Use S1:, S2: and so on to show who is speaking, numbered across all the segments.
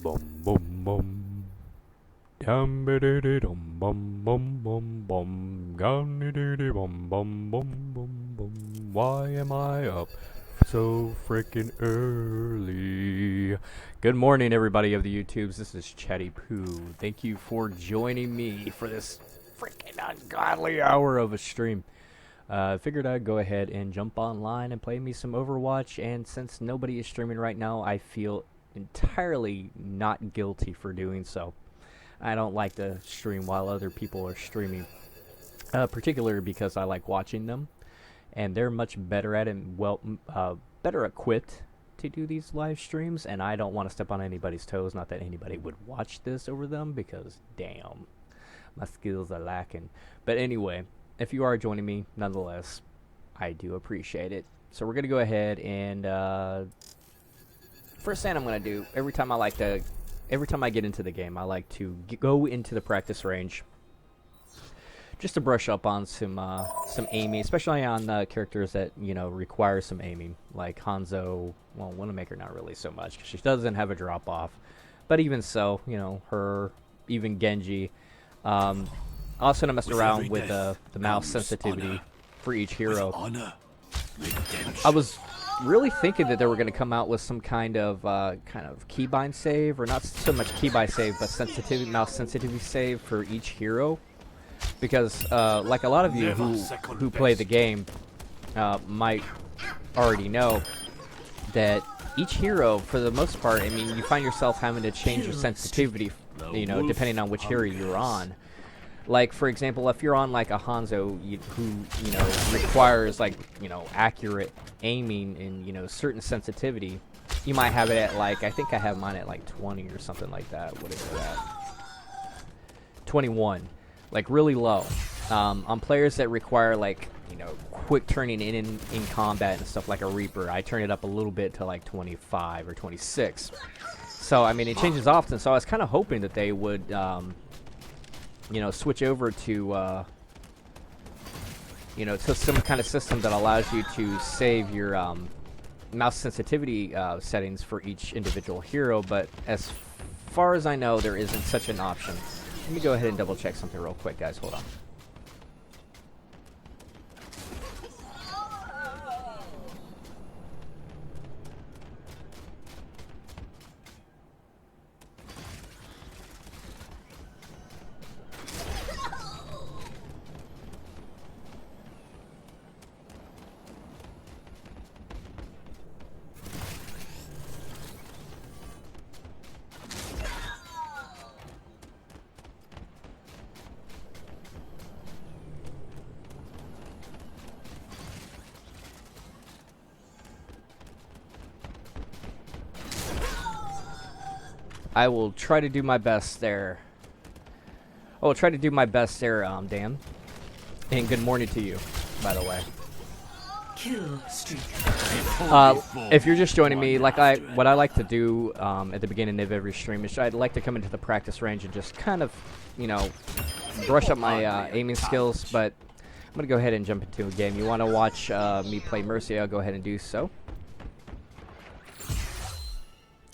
S1: Bum bum bum. Dum ba dee dee dum bum bum bum bum. Gum dee dee dee bum bum bum bum bum. Why am I up so freaking early? Good morning, everybody of the YouTubes. This is Chaddie-Poo. Thank you for joining me for this freaking ungodly hour of a stream. Figured I'd go ahead and jump online and play me some Overwatch, and since nobody is streaming right now, I feel entirely not guilty for doing so. I don't like to stream while other people are streaming, particularly because I like watching them, and they're much better at it and better equipped to do these live streams, and I don't want to step on anybody's toes. Not that anybody would watch this over them, because damn, my skills are lacking. But anyway, if you are joining me, nonetheless, I do appreciate it. So we're gonna go ahead and first thing I'm gonna do every time I get into the game, I like to go into the practice range just to brush up on some aiming, especially on characters that require some aiming, like Hanzo. Well, Widowmaker not really so much because she doesn't have a drop off, but even so, her, even Genji. Also, I messed around with the mouse sensitivity for each hero. I was really thinking that they were going to come out with some kind of keybind save, or not so much keybind save, but mouse sensitivity save for each hero, because like a lot of you who play the game might already know that each hero, for the most part, I mean, you find yourself having to change your sensitivity, depending on which hero you're on. Like, for example, if you're on like a Hanzo who requires accurate aiming and certain sensitivity, you might have it at like, I think I have mine at like 20 or something like that. What is that? 21, like really low. On players that require quick turning in combat and stuff like a Reaper, I turn it up a little bit to like 25 or 26. So I mean, it changes often. So I was kind of hoping that they would switch over to to some kind of system that allows you to save your mouse sensitivity settings for each individual hero, but as far as I know, there isn't such an option. Let me go ahead and double check something real quick, guys. Hold on. I will try to do my best there. I will try to do my best there, Dan. And good morning to you, by the way.
S2: Kill streak.
S1: If you're just joining me, what I like to do at the beginning of every stream is I'd like to come into the practice range and just kind of, brush up my aiming skills. But I'm gonna go ahead and jump into a game. You want to watch me play Mercy? I'll go ahead and do so.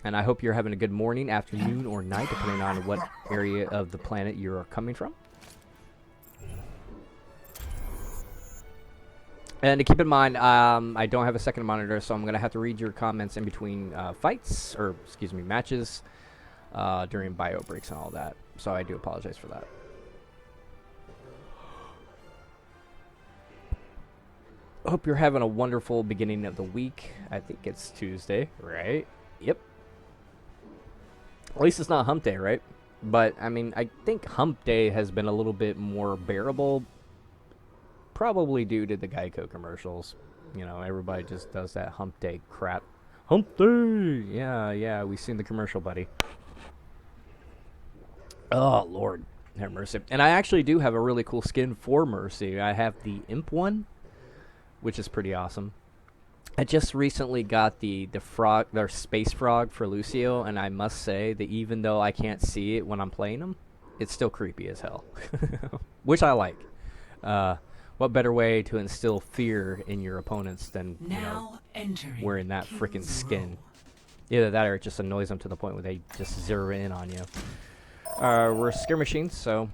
S1: And I hope you're having a good morning, afternoon, or night, depending on what area of the planet you're coming from. And to keep in mind, I don't have a second monitor, so I'm going to have to read your comments in between fights, or excuse me, matches, during bio breaks and all that. So I do apologize for that. Hope you're having a wonderful beginning of the week. I think it's Tuesday, right? Yep. At least it's not hump day, right? But, I mean, I think hump day has been a little bit more bearable, probably due to the Geico commercials. Everybody just does that hump day crap. Hump day! Yeah, we've seen the commercial, buddy. Oh, Lord have mercy. And I actually do have a really cool skin for Mercy. I have the Imp one, which is pretty awesome. I just recently got the frog, their space frog for Lucio, and I must say that even though I can't see it when I'm playing him, it's still creepy as hell, which I like. What better way to instill fear in your opponents than wearing that freaking skin? Either that or it just annoys them to the point where they just zero in on you. We're skirmishing, so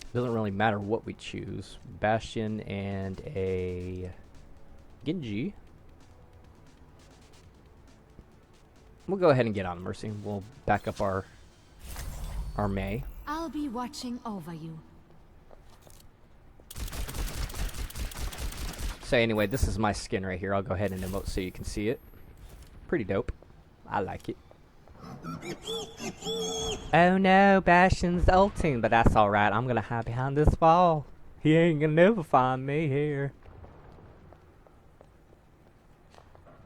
S1: it doesn't really matter what we choose. Bastion and a Genji. We'll go ahead and get on Mercy. We'll back up our Mei.
S3: I'll be watching over you.
S1: So anyway, this is my skin right here. I'll go ahead and emote so you can see it. Pretty dope. I like it. Oh no, Bastion's ulting, but that's alright. I'm gonna hide behind this wall. He ain't gonna never find me here.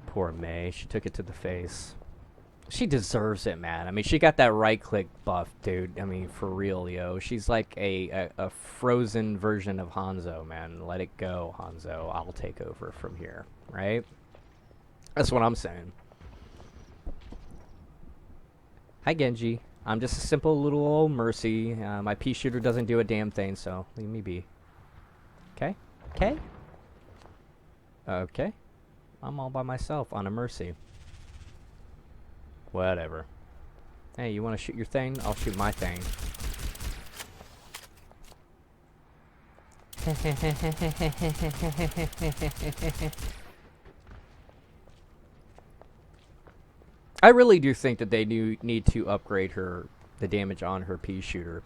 S1: Poor Mei. She took it to the face. She deserves it, man. I mean, she got that right-click buff, dude. I mean, for real, yo. She's like a frozen version of Hanzo, man. Let it go, Hanzo. I'll take over from here, right? That's what I'm saying. Hi, Genji. I'm just a simple little old Mercy. My pea shooter doesn't do a damn thing, so leave me be. Okay? Okay? Okay. I'm all by myself on a Mercy. Whatever. Hey, you want to shoot your thing? I'll shoot my thing. I really do think that they need to upgrade the damage on her pea shooter.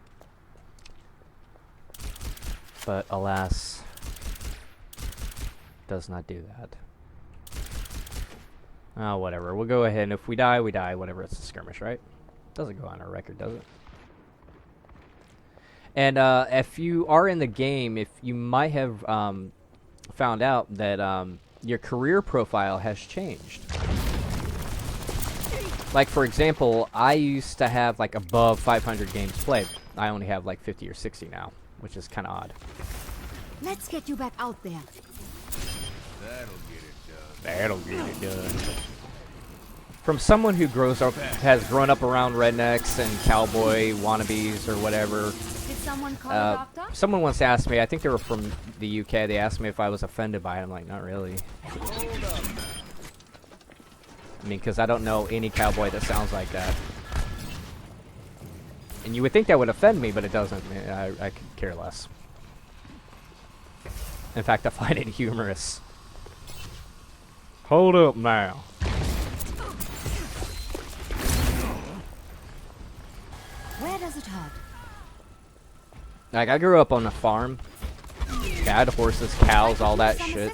S1: But alas, does not do that. Oh, whatever. We'll go ahead, and if we die, we die. Whatever, it's a skirmish, right? Doesn't go on our record, does it? And if you are in the game, if you might have found out that your career profile has changed. Like, for example, I used to have, like, above 500 games played. I only have, like, 50 or 60 now, which is kind of odd.
S3: Let's get you back out there.
S1: That'll get it done. From someone who has grown up around rednecks and cowboy wannabes or whatever.
S3: Did someone call a doctor?
S1: Someone once asked me, I think they were from the UK, they asked me if I was offended by it. I'm like, not really. I mean, because I don't know any cowboy that sounds like that. And you would think that would offend me, but it doesn't. I could care less. In fact, I find it humorous. Hold up now.
S3: Where does it hurt?
S1: Like, I grew up on a farm. Yeah, I had horses, cows, all that shit.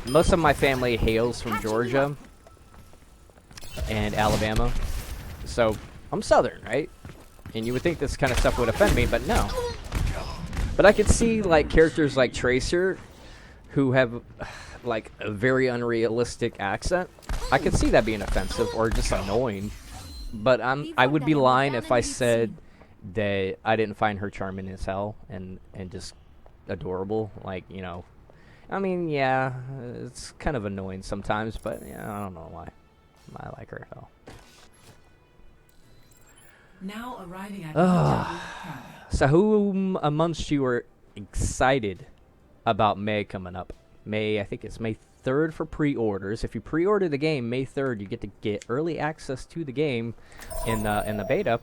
S1: Most of my family hails from Georgia and Alabama. So, I'm Southern, right? And you would think this kind of stuff would offend me, but no. But I could see, like, characters like Tracer, who have, like, a very unrealistic accent. I could see that being offensive or just annoying. But I would be lying if I said that I didn't find her charming as hell and just adorable. Like, you know, I mean, yeah, it's kind of annoying sometimes, but yeah, I don't know why. I like her though.
S2: Now arriving at
S1: So who amongst you are excited about Mei coming up? May, I think it's May 3rd for pre-orders. If you pre-order the game May 3rd, you get to get early access to the game in the beta.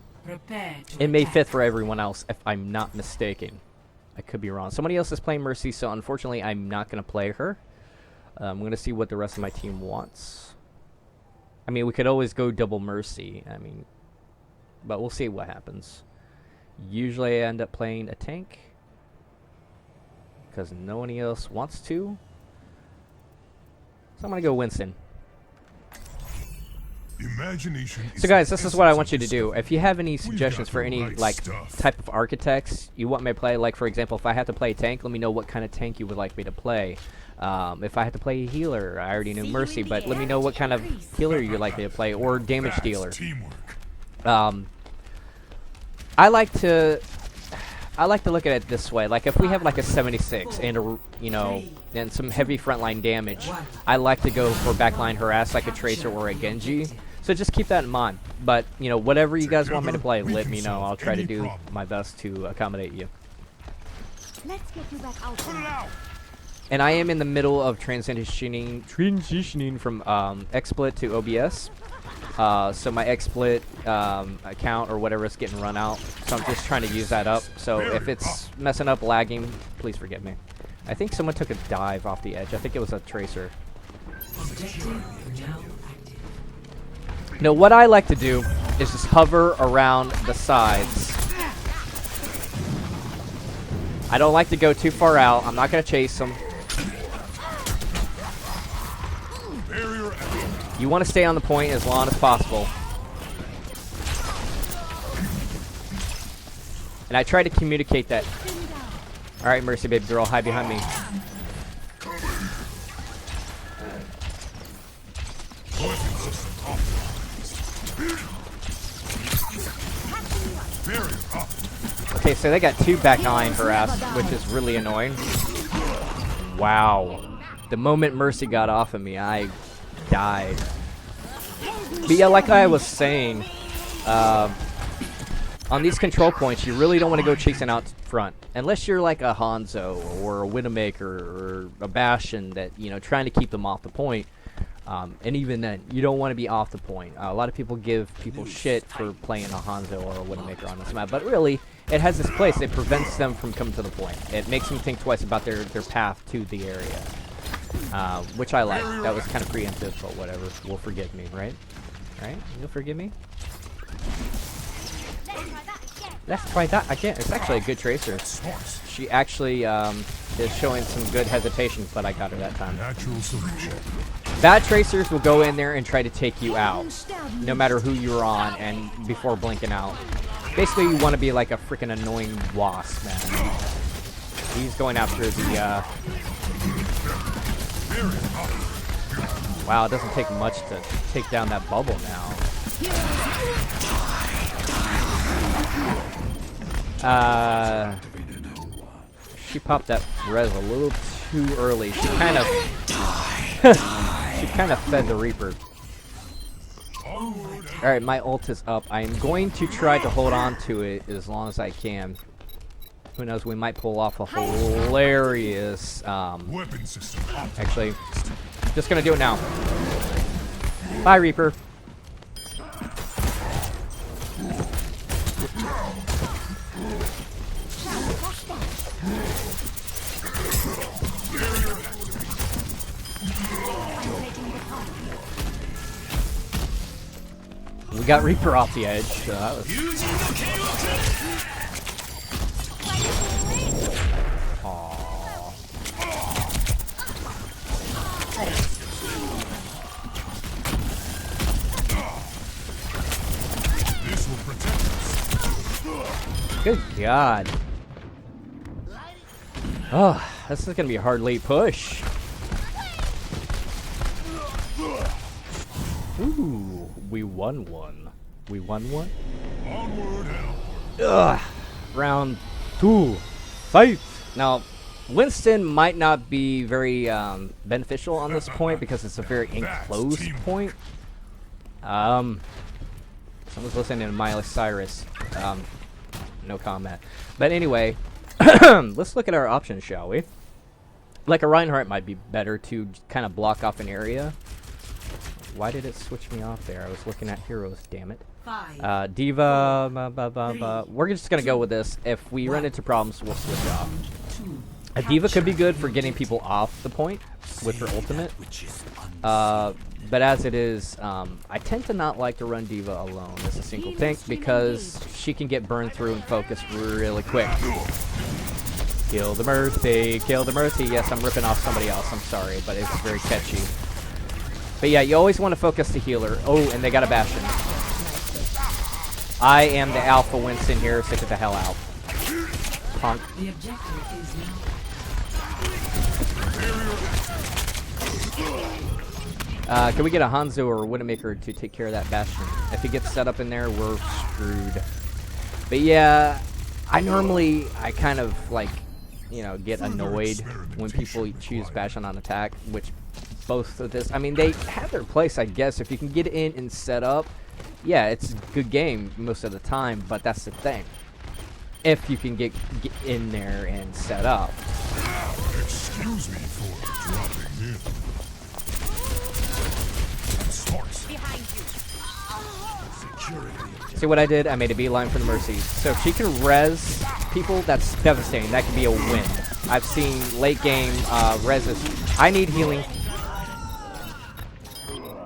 S1: And May 5th for everyone else, if I'm not mistaken. I could be wrong. Somebody else is playing Mercy, so unfortunately I'm not going to play her. I'm going to see what the rest of my team wants. I mean, we could always go double Mercy. I mean, but we'll see what happens. Usually I end up playing a tank because no one else wants to. So I'm going to go Winston. So guys, this is what I want you to do. If you have any suggestions for any like type of architects you want me to play, like for example, if I have to play a tank, let me know what kind of tank you would like me to play. If I have to play a healer, I already knew Mercy, but let me know what kind of healer you'd like me to play, or damage dealer. I like to look at it this way. Like if we have like a 76 and a, you know, and some heavy frontline damage, I like to go for backline harass like a Tracer or a Genji. So just keep that in mind. But, you know, whatever you guys want me to play, let me know. I'll try to do my best to accommodate you.
S3: Let's get you back out there.
S4: And I am in the middle of transitioning from XSplit to OBS. So my XSplit account or whatever is getting run out. So I'm just trying to use that up. So if it's messing up, lagging, please forgive me. I think someone took a dive off the edge. I think it was a tracer.
S2: Objective now active.
S4: No, what I like to do is just hover around the sides. I don't like to go too far out. I'm not going to chase them. You want to stay on the point as long as possible. And I try to communicate that. Alright, Mercy, baby girl, hide behind me. Okay, so they got 2 back nine her ass, which is really annoying. Wow. The moment Mercy got off of me, I died. But yeah, like I was saying, on these control points, you really don't want to go chasing out front. Unless you're like a Hanzo or a Widowmaker or a Bastion that, you know, trying to keep them off the point. And even then, you don't want to be off the point. A lot of people give people shit for playing a Hanzo or a Widowmaker on this map, but really, it has this place. It prevents them from coming to the point. It makes them think twice about their path to the area, which I like. That was kind of preemptive, but whatever. Will forgive me, right? Right? You'll forgive me? Let's try that again. It's actually a good tracer. She actually is showing some good hesitation, but I got her that time. Bad tracers will go in there and try to take you out, no matter who you're on, and before blinking out. Basically, you want to be like a freaking annoying wasp, man. He's going after the. Wow, it doesn't take much to take down that bubble now. She popped that res a little too early. She kind of she kind of fed the Reaper. Alright, my ult is up. I am going to try to hold on to it as long as I can. Who knows, we might pull off a hilarious actually, just gonna do it now. Bye, Reaper. We got Reaper off the edge, so that was... Aww. Good God. Oh, this is gonna be a hard late push. Ooh, we won one. We won one? Ugh. Round 2. Fight! Now, Winston might not be very beneficial on this point because it's a very enclosed point. Someone's listening to Miley Cyrus. No comment. But anyway, let's look at our options, shall we? Like a Reinhardt might be better to kind of block off an area. Why did it switch me off there? I was looking at heroes, damn it. Diva, we're just gonna go with this. If we run into problems, we'll switch off. A Diva could be good for getting people off the point with her ultimate. But as it is, I tend to not like to run Diva alone as a single tank because she can get burned through and focused really quick. Kill the Mercy, kill the Mercy. Yes, I'm ripping off somebody else, I'm sorry, but it's very catchy. But yeah, you always want to focus the healer. Oh, and they got a Bastion. I am the alpha Winston here, so get the hell out. Punk.
S2: The objective is now.
S4: Can we get a Hanzo or a Widowmaker to take care of that Bastion? If he gets set up in there, we're screwed. But yeah, I kind of like, you know, get annoyed when people choose Bastion on attack, which both of this, I mean, they have their place, I guess. If you can get in and set up, yeah, it's a good game most of the time, but that's the thing. if you can get in there and set up.
S5: Excuse me for dropping in.
S3: Behind you.
S5: Security.
S4: See what I did? I made a beeline for the Mercies. So if she can res people, that's devastating. That could be a win. I've seen late game reses. I need healing.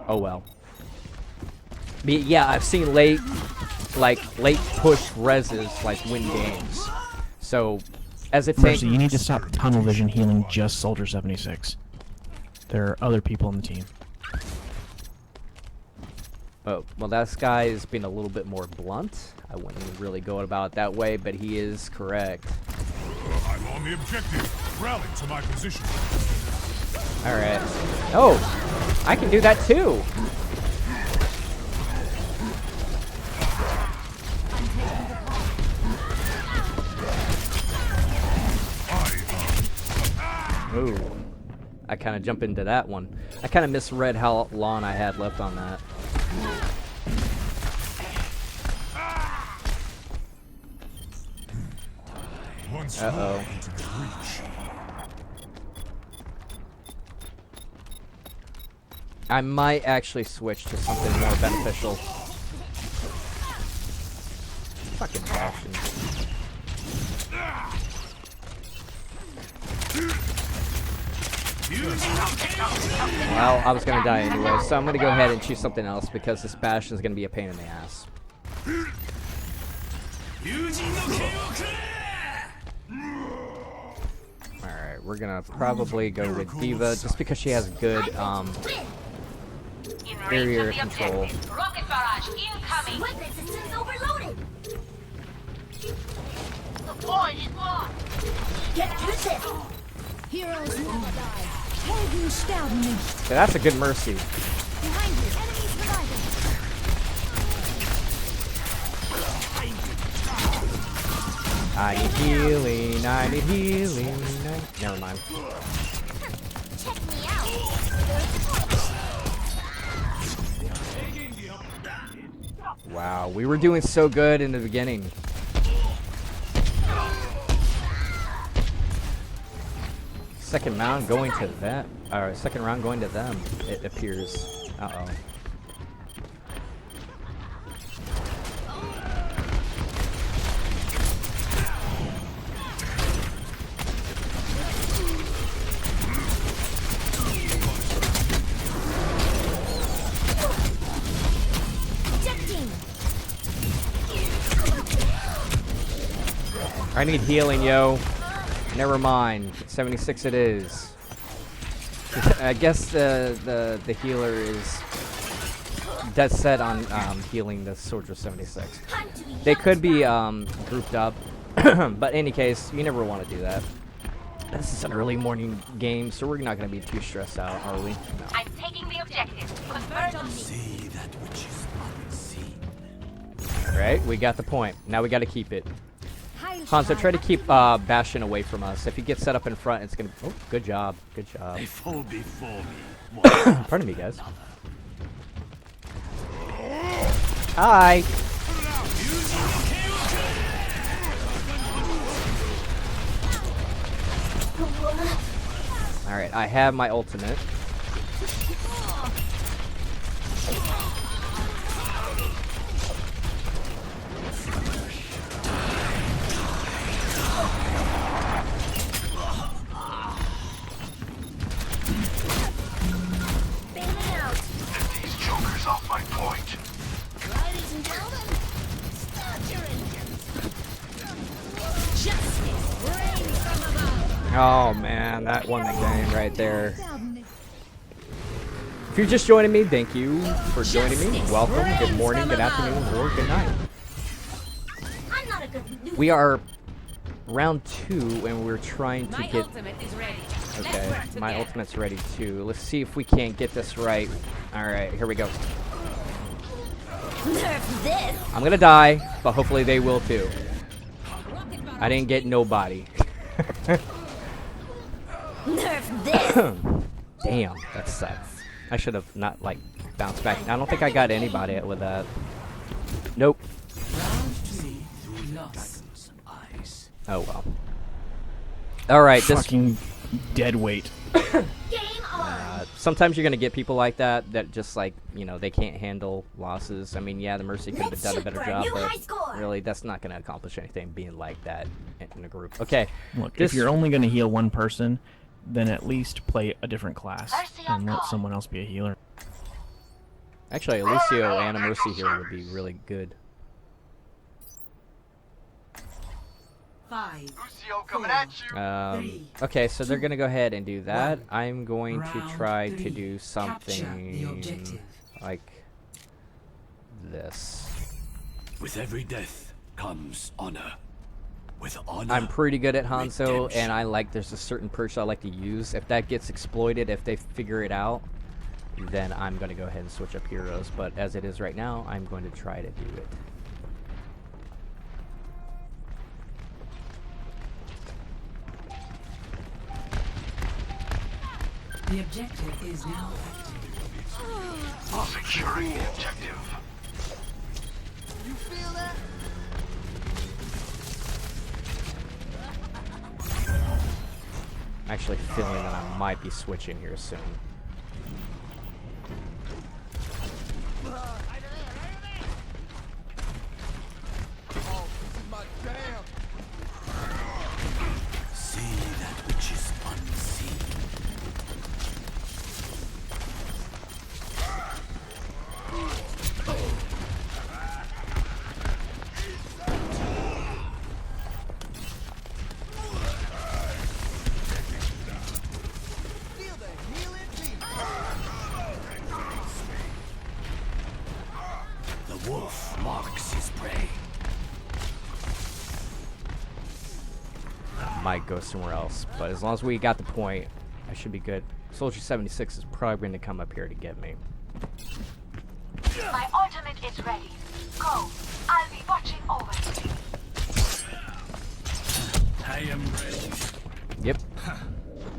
S4: Oh well. But yeah, I've seen late push reses like win games. So as a tank,
S6: Mercy, you need to stop tunnel vision healing just Soldier 76. There are other people on the team.
S4: oh well, this guy is being a little bit more blunt. I wouldn't really go about it that way, but he is correct.
S5: I'm on the objective. Rally to my position.
S4: All right. Oh, I can do that too. Ooh, I kind of jump into that one. I kind of misread how long I had left on that.
S5: Once
S4: Uh-oh.
S5: more into the breach.
S4: I might actually switch to something more beneficial. Fucking Bastion. Well, I was gonna die anyway, so I'm gonna go ahead and choose something else because this Bastion is gonna be a pain in the ass. Alright, we're gonna probably go with Diva just because she has good area control.
S7: Rocket barrage incoming.
S3: Weapon systems overloaded.
S7: The point is blocked.
S3: Get to this. Heroes never die. Helden sterben nicht.
S4: So that's a good Mercy.
S3: Behind you, enemies reviving.
S4: I need healing, I need healing. Never mind.
S7: Check me out.
S4: Wow, we were doing so good in the beginning. Second round going to that, or second round going to them, it appears. Uh-oh.
S3: Ejecting.
S4: I need healing, yo. Never mind. 76 it is. I guess the healer is dead set on healing the Soldier 76. They could be grouped up, but in any case, you never want to do that. This is an early morning game, so we're not going to be too stressed out, are we? No.
S7: I'm taking the objective. Convert on me.
S5: See that which is unseen.
S4: Alright, we got the point. Now we got to keep it.
S3: Heil
S4: Hanzo, try to
S3: Schlag.
S4: keep Bastion away from us. If he gets set up in front, it's going to... Oh, good job. Good job.
S5: They fall before me.
S4: Pardon me, guys. Hi. Alright, I have my ultimate.
S3: Bailing out.
S5: These jokers off my point.
S3: Ladies and gentlemen, start your engines. Justice reigns from above.
S4: Oh man, that won the game right there.
S3: Sterben nicht.
S4: If you're just joining me, thank you for joining me. Welcome, good morning, good afternoon, or good night.
S3: I'm not a good noob.
S4: We are round 2 and we're trying to
S7: My
S4: get...
S7: ultimate is ready.
S4: Okay,
S7: Let's work
S4: my
S7: together.
S4: ultimate's ready too. Let's see if we can't get this right. Alright, here we go.
S3: Nerf this.
S4: I'm gonna die, but hopefully they will too. I didn't get nobody.
S3: Nerf this.
S4: Damn, that sucks. I should have not, like, bounced back. I don't think I got anybody with that. Nope. Oh well. All right. This
S6: Fucking dead weight.
S4: sometimes you're gonna get people like that just like they can't handle losses. I mean, yeah, the Mercy could have done a better job, but really that's not gonna accomplish anything being like that in a group. Okay.
S6: Look,
S4: This-
S6: if you're only going to heal one person, then at least play a different class and let someone else be a healer.
S4: Actually, a Lucio and a Mercy here would be really good.
S2: 5,
S8: Lucio coming at you.
S4: Okay, so they're gonna go ahead and do that.
S2: One.
S4: I'm going to
S2: Round
S4: try to
S2: 3.
S4: do
S2: Capture the
S4: something
S2: objective.
S4: like this.
S9: With every death comes honor. With honor.
S4: I'm pretty good at Hanzo,
S9: redemption.
S4: and I like there's a certain perch I like to use. If that gets exploited, if they figure it out, then I'm gonna go ahead and switch up heroes. But as it is right now, I'm going to try to do it.
S2: The objective is now active.
S8: Securing the objective. You feel that?
S4: I'm actually feeling that I might be switching here soon.
S8: Oh, this is my jam.
S9: See that which is unseen.
S8: Feel the healing beat.
S9: The wolf marks his prey.
S4: Might go somewhere else, but as long as we got the point, I should be good. Soldier 76 is probably going to come up here to get me.
S7: My ultimate is ready. Go. I'll be watching over you.
S9: I am ready.
S4: Yep,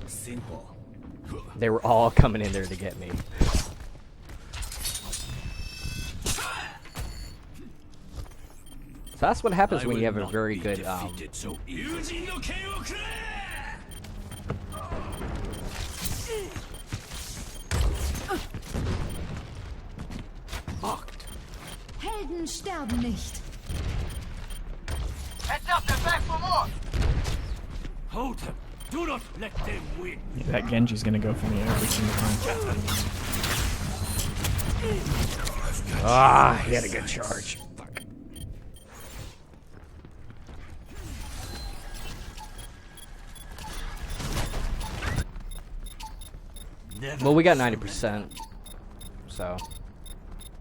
S9: Simple.
S4: they were all coming in there to get me. So that's what happens
S9: I
S4: when you
S9: will
S4: have a
S9: not
S4: very
S9: be
S4: good
S9: defeated so easily. Marked.
S3: Helden sterben nicht.
S8: Heads up, they're back for more.
S9: Hold them. Do not let them win.
S6: Yeah, that Genji's going to go for me every single time.
S4: Ah, he had a good charge. Fuck.
S9: Never.
S4: Well, we got 90%, so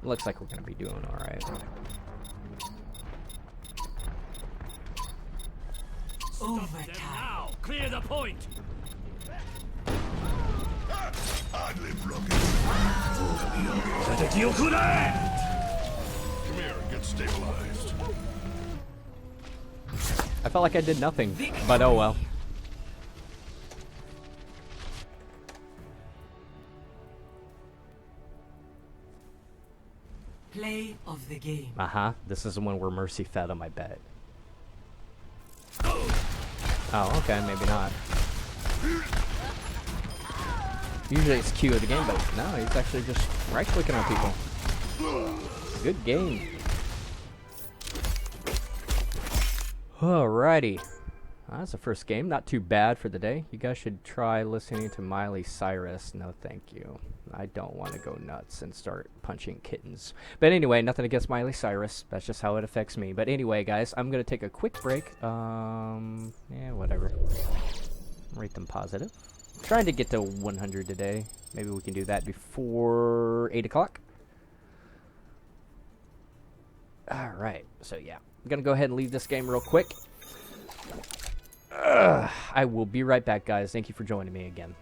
S4: looks like we're gonna be doing all right.
S2: Overtime.
S9: Now, clear the point.
S5: Come here and get stabilized.
S4: I felt like I did nothing, but oh well.
S2: Play of the game.
S4: This is the one where Mercy fed him, I bet. Oh, okay, maybe not. Usually it's Q of the game, but no, he's actually just right-clicking on people. Good game. Alrighty. That's the first game. Not too bad for the day. You guys should try listening to Miley Cyrus. No, thank you. I don't want to go nuts and start punching kittens. But anyway, nothing against Miley Cyrus. That's just how it affects me. But anyway, guys, I'm going to take a quick break. Yeah, whatever. Rate them positive. Trying to get to 100 today. Maybe we can do that before 8 o'clock. Alright, so yeah. I'm going to go ahead and leave this game real quick. I will be right back, guys. Thank you for joining me again.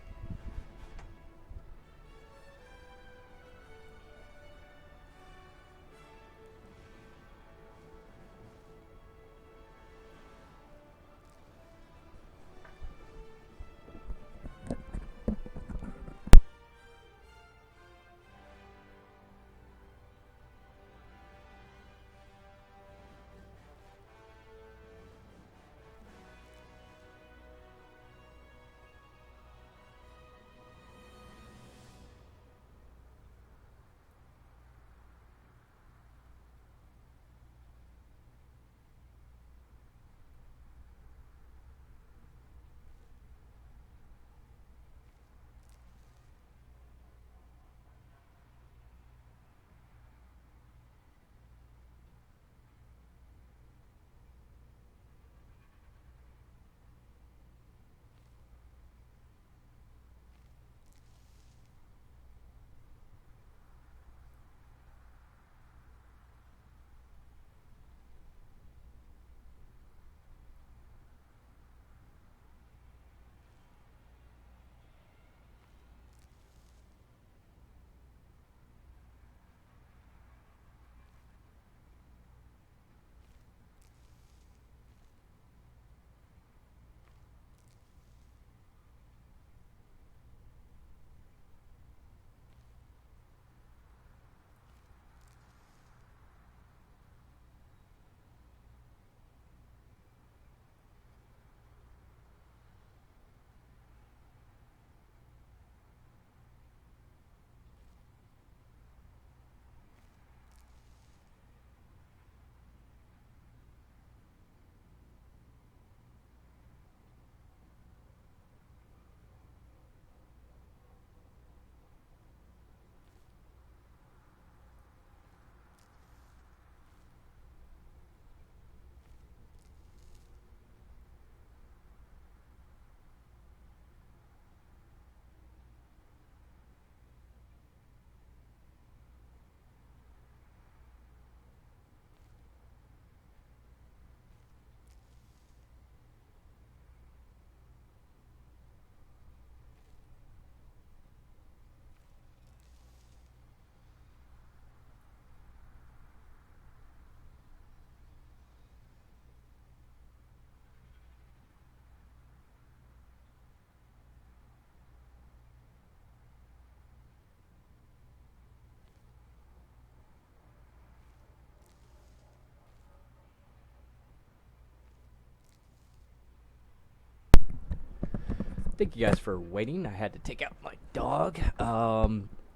S4: Thank you guys for waiting. I had to take out my dog.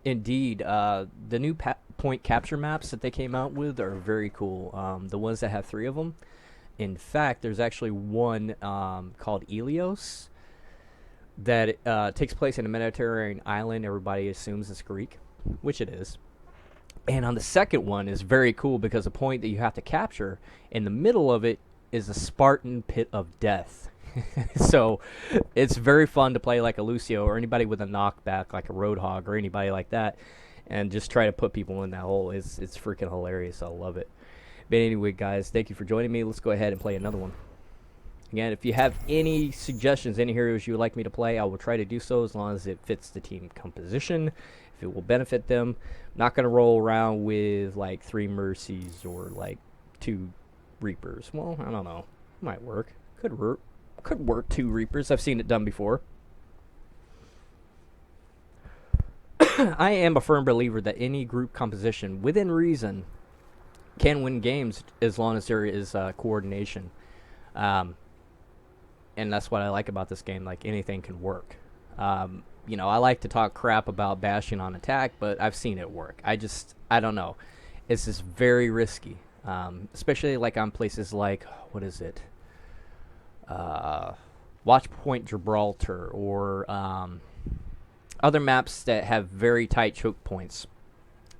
S4: Indeed, the new point capture maps that they came out with are very cool. The ones that have 3 of them. In fact, there's actually one called Ilios that takes place in a Mediterranean island. Everybody assumes it's Greek, which it is. And on the second one is very cool because the point that you have to capture, in the middle of it is a Spartan pit of death. So it's very fun to play like a Lucio or anybody with a knockback like a Roadhog or anybody like that and just try to put people in that hole. It's freaking hilarious. I love it. But anyway, guys, thank you for joining me. Let's go ahead and play another one. Again, if you have any suggestions, any heroes you would like me to play, I will try to do so as long as it fits the team composition, if it will benefit them. I'm not going to roll around with like 3 Mercies or like 2 Reapers. Well, I don't know. Might work. Could work 2 Reapers. I've seen it done before. I am a firm believer that any group composition, within reason, can win games as long as there is coordination. And that's what I like about this game. Like, anything can work. You know, I like to talk crap about bashing on attack, but I've seen it work. I don't know. It's just very risky. Especially like on places like, what is it? Watch Point Gibraltar or other maps that have very tight choke points.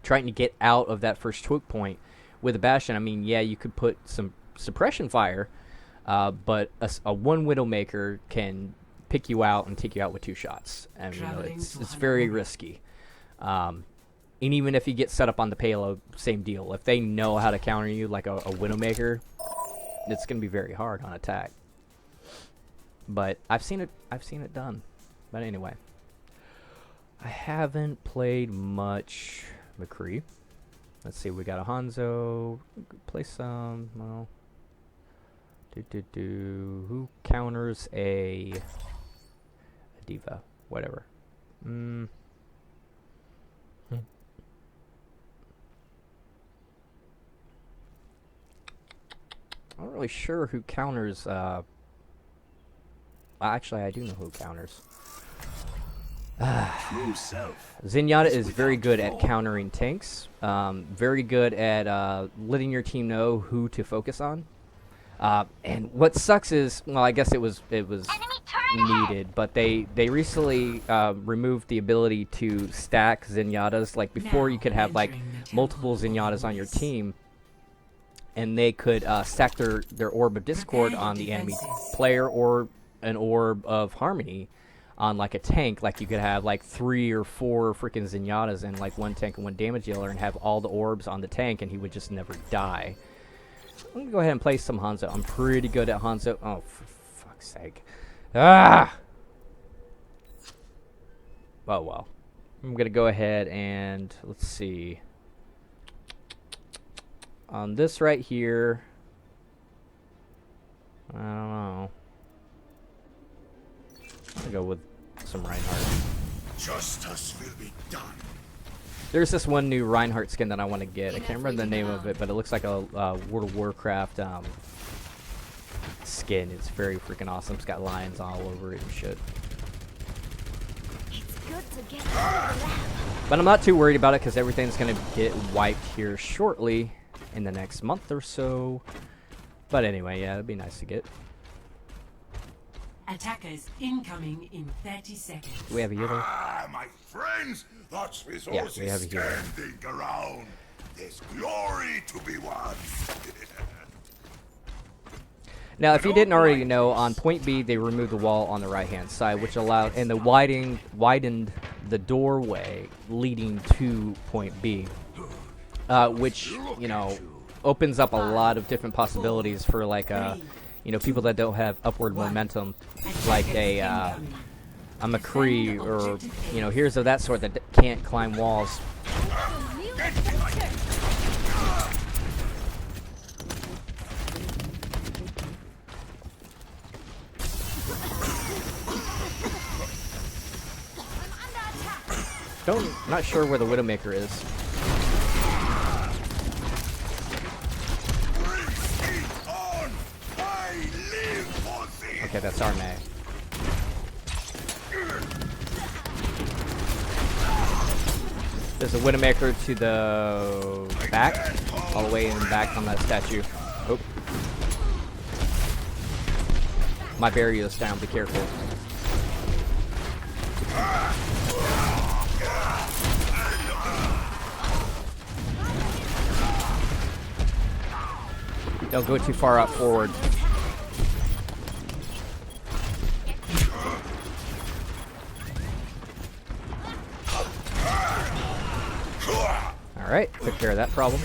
S4: Trying to get out of that first choke point with a Bastion, I mean, yeah, you could put some suppression fire, but a one Widowmaker can pick you out and take you out with 2 shots. And you know, it's very risky. And even if you get set up on the payload, same deal. If they know how to counter you like a Widowmaker, it's going to be very hard on attack. But I've seen it done. But anyway, I haven't played much McCree. Let's see, we got a Hanzo. Play some. Well, who counters a diva? Whatever. I'm not really sure who counters. Actually, I do know who counters. Zenyatta is very good at countering tanks. Very good at letting your team know who to focus on. And what sucks is, well, I guess it was needed, but they recently removed the ability to stack Zenyatas. Like before, you could have like multiple Zenyatas on your team, and they could stack their orb of discord on the enemy player or an orb of harmony on like a tank. Like you could have like 3 or 4 freaking Zenyatas and like 1 tank and 1 damage dealer and have all the orbs on the tank, and he would just never die. I'm gonna go ahead and play some Hanzo. I'm pretty good at Hanzo. Oh, for fuck's sake. Ah! Oh well. I'm gonna go ahead and let's see. On this right here, I don't know. I'll go with some Reinhardt.
S5: Justice will be done.
S4: There's this one new Reinhardt skin that I want to get. I can't remember the name of it, but it looks like a World of Warcraft skin. It's very freaking awesome. It's got lions all over it and shit.
S3: It's good to get out of the lab.
S4: But I'm not too worried about it because everything's going to get wiped here shortly in the next month or so. But anyway, yeah, it'd be nice to get.
S2: Attackers incoming in 30 seconds.
S4: We have a healer.
S5: Ah, my friends, that's resources
S4: Yeah, we have a healer.
S5: standing around. There's glory to be won.
S4: Now, if you didn't already know, on point B, they removed the wall on the right-hand side, which allowed, and the widened the doorway leading to point B, which, you know, opens up a lot of different possibilities for, like, you know, people that don't have upward momentum, like a McCree or, you know, heroes of that sort that can't climb walls. Not sure where the Widowmaker is. Okay, that's our May. There's a Widowmaker to the back, all the way in the back on that statue. Oh. My barrier's down, be careful. Don't go too far out forward. Alright, took care of that problem.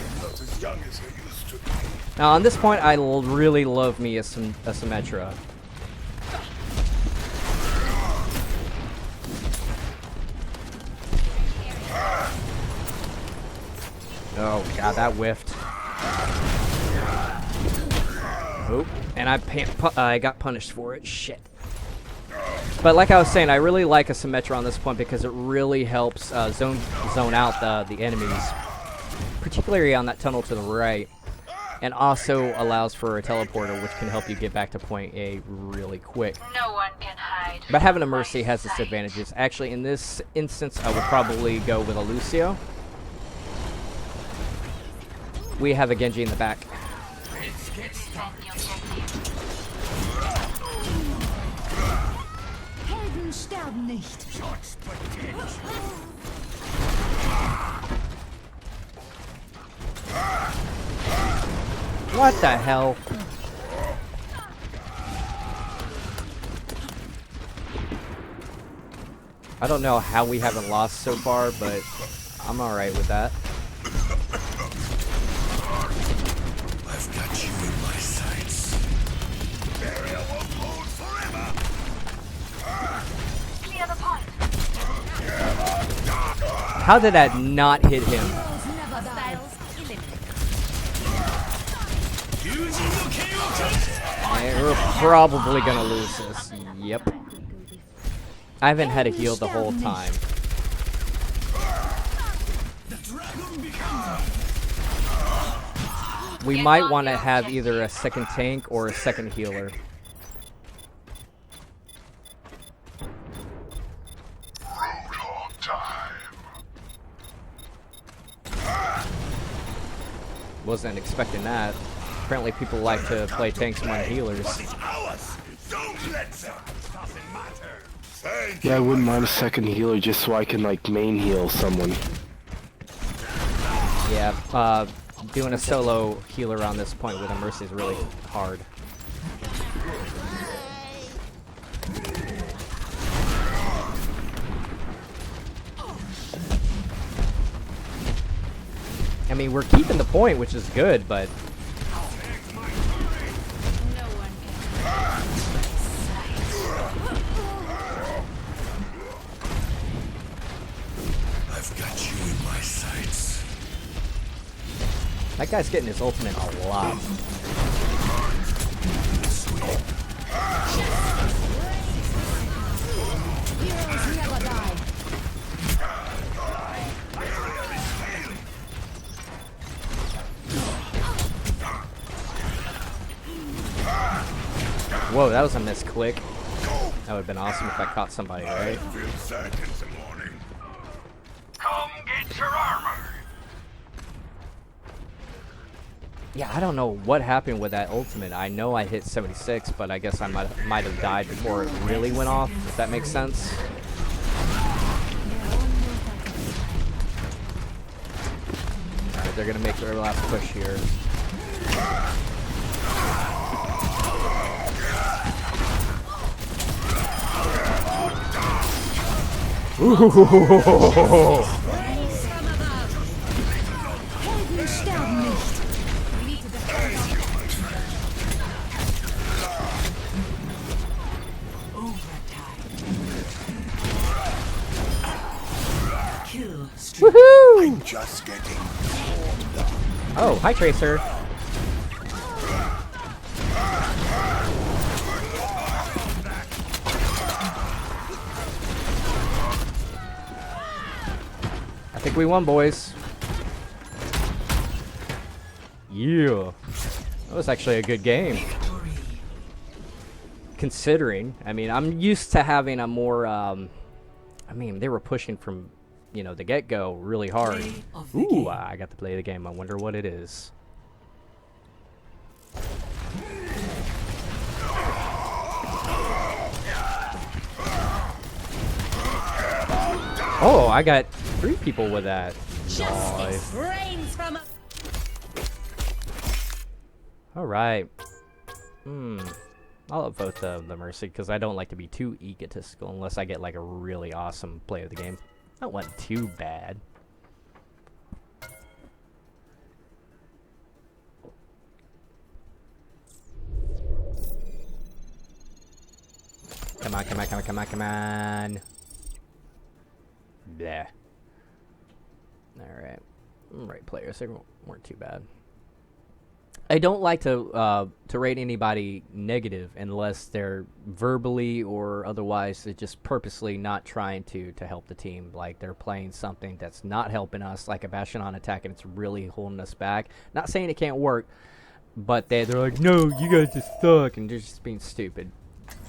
S4: Now on this point, I really love me a Symmetra. Oh god, that whiffed. Oh, and I got punished for it. Shit. But like I was saying, I really like a Symmetra on this point because it really helps zone out the enemies, particularly on that tunnel to the right, and also allows for a teleporter, which can help you get back to point A really quick.
S7: No one can hide.
S4: But having a Mercy has its advantages. Actually, in this instance, I would probably go with a Lucio. We have a Genji in the back.
S3: Helden sterben nicht.
S4: What the hell? I don't know how we haven't lost so far, but I'm alright with that.
S9: I've got you in my sights.
S7: Barrier won't hold forever. Clear the point.
S4: How did that not hit him? And we're probably gonna lose this. Yep. I haven't had a heal the whole time. We might want to have either a second tank or a second healer. Wasn't expecting that. Apparently people like to play tanks more than healers.
S10: Yeah, I wouldn't mind a second healer just so I can like main heal someone.
S4: Yeah, doing a solo healer on this point with a Mercy is really hard. I mean, we're keeping the point, which is good, but
S9: I've got you in my sights.
S4: that guy's getting his ultimate a lot.
S3: Heroes never die.
S4: Whoa, that was a misclick. That would have been awesome if I caught somebody, right?
S8: Come get your armor.
S4: Yeah, I don't know what happened with that ultimate. I know I hit 76, but I guess I might have died before it really went off, if that makes sense. Alright, they're gonna make their last push here. Ooh.
S3: Helden sterben nicht.
S2: Kill streak.
S4: Woohoo!
S9: Just getting.
S4: Oh, hi Tracer. I think we won, boys. Yeah. That was actually a good game. Considering, I mean, I'm used to having a more, I mean, they were pushing from you know, the get-go really hard.
S2: Play of the
S4: Ooh,
S2: game.
S4: I got to play the game. I wonder what it is. Oh, I got 3 people with that. Nice.
S3: Reigns from a
S4: All right. I'll vote the Mercy because I don't like to be too egotistical unless I get like a really awesome play of the game. That wasn't too bad. Come on, come on, come on, come on, come on. Bleh. Alright. Right players, they weren't too bad. I don't like to rate anybody negative unless they're verbally or otherwise they're just purposely not trying to help the team. Like they're playing something that's not helping us, like a Bastion on attack, and it's really holding us back. Not saying it can't work, but they're like, no, you guys just suck, and they're just being stupid.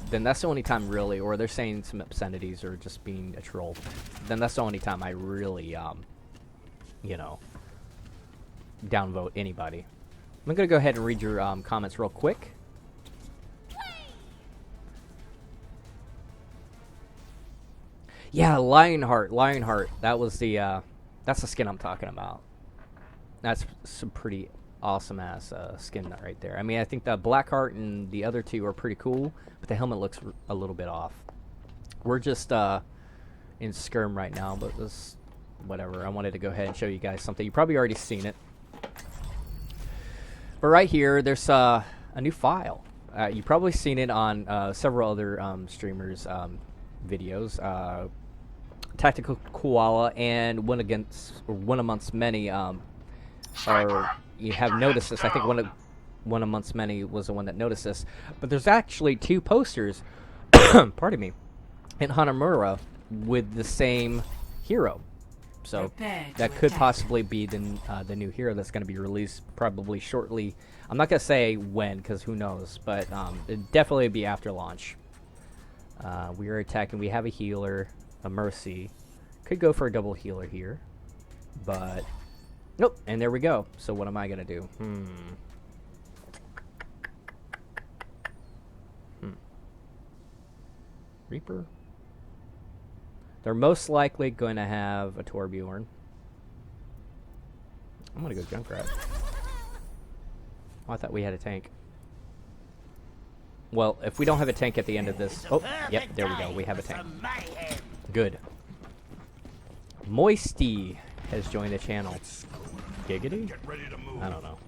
S4: Then that's the only time really, or they're saying some obscenities or just being a troll. Then that's the only time I really, you know, downvote anybody. I'm going to go ahead and read your comments real quick. Yeah, Lionheart. That was the, that's the skin I'm talking about. That's some pretty awesome ass skin right there. I mean, I think the Blackheart and the other 2 are pretty cool, but the helmet looks a little bit off. We're just in skirm right now, but this, whatever. I wanted to go ahead and show you guys something. You probably already seen it. But right here, there's a new file. You've probably seen it on several other streamers' videos. Tactical Koala and one amongst many you have noticed this. I think one amongst many was the one that noticed this. But there's actually 2 posters, pardon me, in Hanamura with the same hero. So
S2: Prepare to
S4: that could
S2: attack.
S4: possibly be the new hero that's going to be released probably shortly. I'm not going to say when because who knows, but it'd definitely be after launch. We are attacking. We have a healer, a Mercy. Could go for a double healer here, but nope. And there we go. So what am I going to do? Reaper? They're most likely going to have a Torbjorn. I'm going to go Junkrat. Oh, I thought we had a tank. Well, if we don't have a tank at the end of this... Oh, yep, there we go. We have a tank. Good. Moisty has joined the channel. Giggity? I don't know.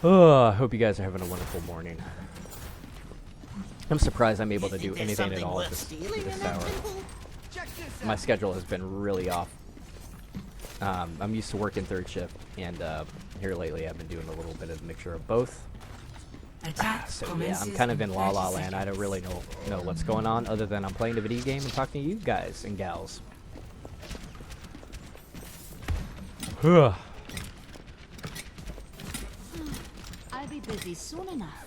S4: Oh, I hope you guys are having a wonderful morning. I'm surprised I'm able to do anything at all at this hour. My schedule has been really off. I'm used to working 3rd shift, and here lately I've been doing a little bit of a mixture of both. So yeah, I'm kind of in La La Land. I don't really know what's going on other than I'm playing a video game and talking to you guys and gals.
S3: I'll be busy soon enough.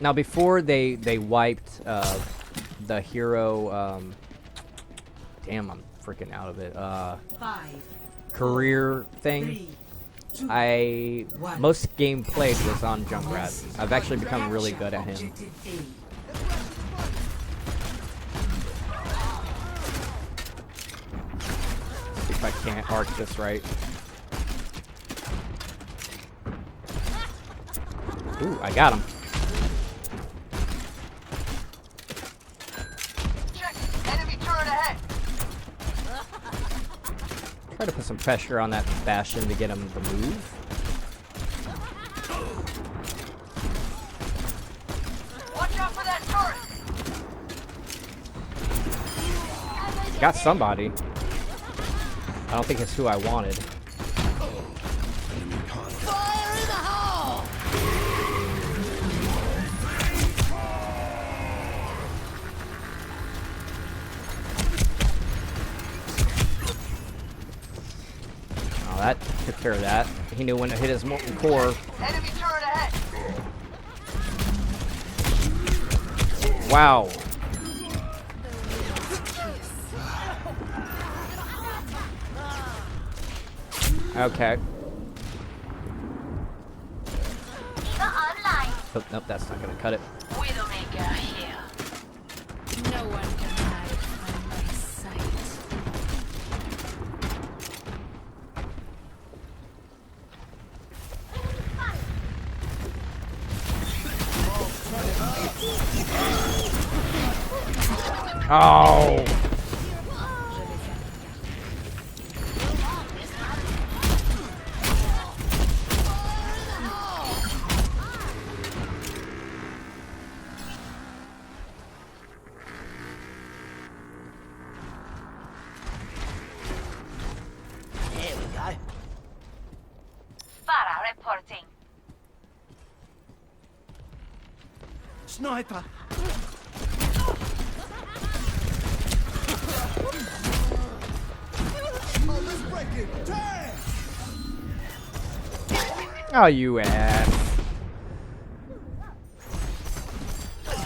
S4: Now before they wiped the hero, damn, I'm freaking out of it.
S2: 5,
S4: Career thing.
S2: 3, 2, 1.
S4: Most game played was on Junkrat. I've actually become really good at him.
S2: Objective A.
S4: See if I can't arc this right. Ooh, I got him.
S7: Check. Enemy turret ahead.
S4: Try to put some pressure on that Bastion to get him to move.
S7: Watch out for that turret.
S4: Got somebody. I don't think it's who I wanted.
S3: Fire in the hole!
S4: Oh, that took care of that. He knew when to hit his molten core.
S7: Enemy turret ahead.
S4: Wow. Okay.
S7: Online.
S4: Oh, nope, that's not gonna cut it.
S7: Widowmaker here.
S3: No one can hide from my sight.
S4: Oh!
S2: There we go.
S7: Farah reporting.
S2: Sniper.
S4: Oh, you ass.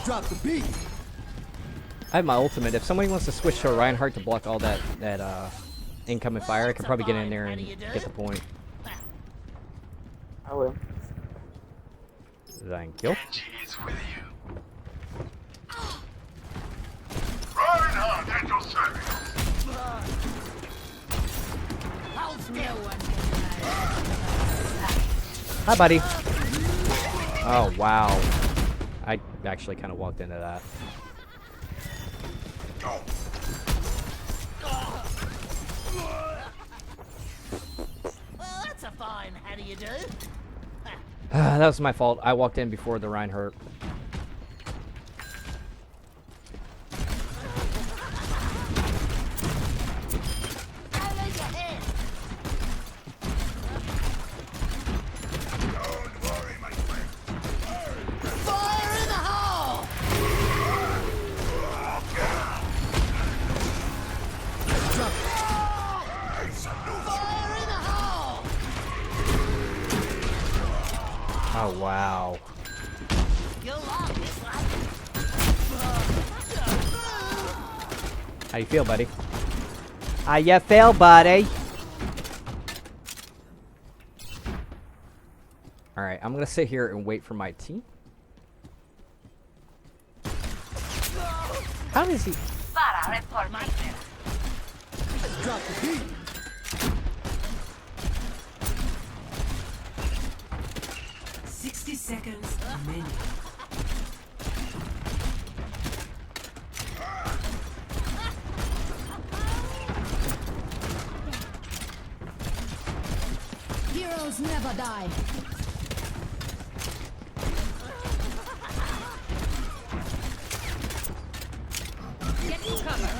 S2: Drop the beat.
S4: I have my ultimate. If somebody wants to switch to a Reinhardt to block all that incoming fire, I could probably get in there and get the point.
S10: I will.
S4: Thank you.
S8: Genji is with you. Reinhardt at your service.
S3: No one can hide.
S4: Hi, buddy. Oh, wow. I actually kind of walked into that.
S2: Well, that's a fine. How do you do?
S4: That was my fault. I walked in before the Reinhardt. Oh, wow. How you feel, buddy? How you feel, buddy? Alright, I'm gonna sit here and wait for my team. How does he...
S7: Farah reporting.
S2: Drop the beat.
S11: Seconds remaining.
S3: Heroes never die. Get to cover.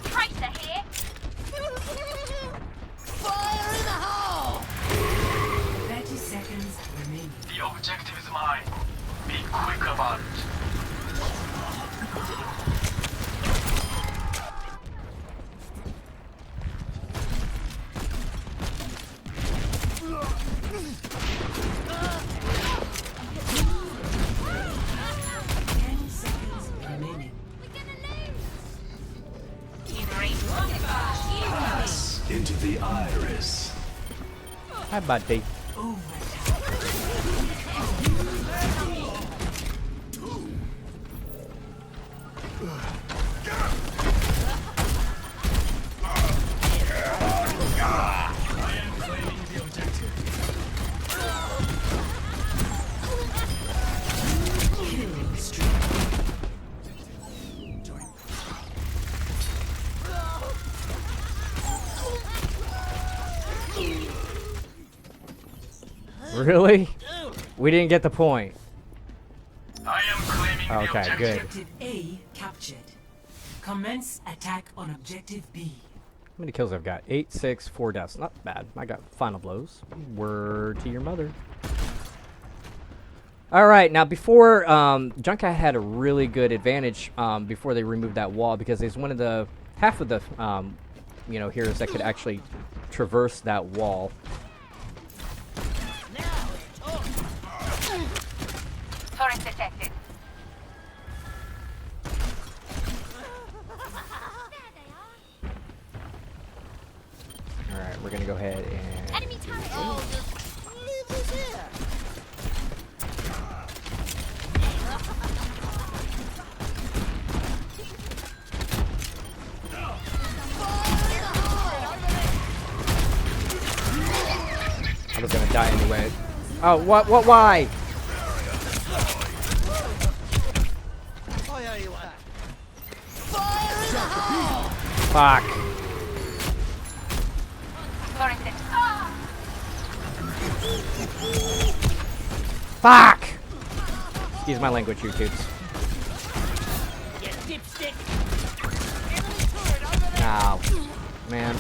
S7: Tracer here.
S2: Fire in the hole!
S11: 30 seconds remaining.
S8: The objective is mine. Be quick about it.
S9: Into the iris.
S4: Hi, buddy. Really? We didn't get the point.
S8: I am claiming the
S4: Okay,
S8: objective.
S4: good.
S11: Objective A captured. Commence attack on objective B.
S4: How many kills I've got? 8, 6, 4 deaths. Not bad. I got final blows. Word to your mother. Alright, now before, Junkai had a really good advantage before they removed that wall because he's one of the, half of the, you know, heroes that could actually traverse that wall.
S7: Turret detected.
S4: We're gonna go ahead and.
S3: Enemy turret.
S2: Oh, just leave this here.
S4: I was gonna die anyway. Oh, what, why? Fuck. Fuck! Excuse my language, YouTubes.
S2: You dipstick.
S4: Ow. Man.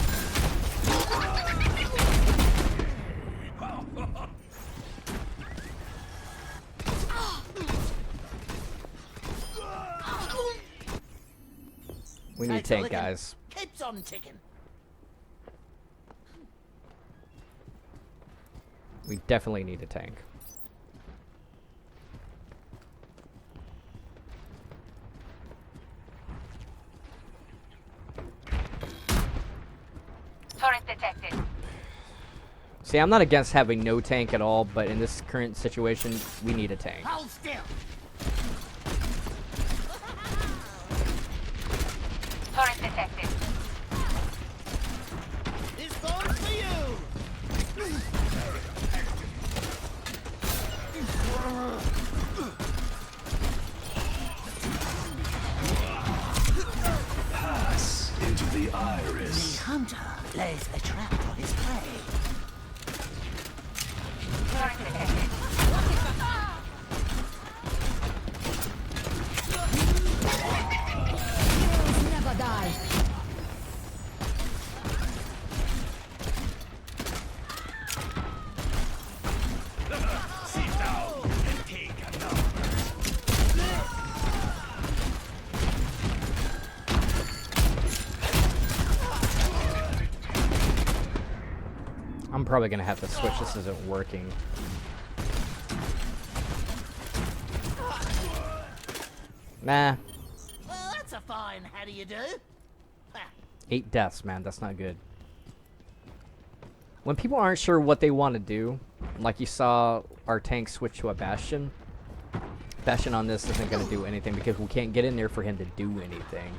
S4: We need tank, guys.
S2: Keeps on ticking.
S4: We definitely need a tank.
S7: Turret detected.
S4: See, I'm not against having no tank at all, but in this current situation, we need a tank.
S2: Hold still.
S7: Turret detected.
S2: This bone's for you.
S9: Pass into the iris.
S2: The hunter lays a trap for his prey.
S7: Turret detected.
S3: Heroes never die.
S9: Sit down and take another.
S4: I'm probably gonna have to switch. This isn't working. Nah.
S2: Well, that's a fine how do you do.
S4: 8 deaths, man. That's not good. When people aren't sure what they want to do, like you saw our tank switch to a Bastion. Bastion on this isn't going to do anything because we can't get in there for him to do anything.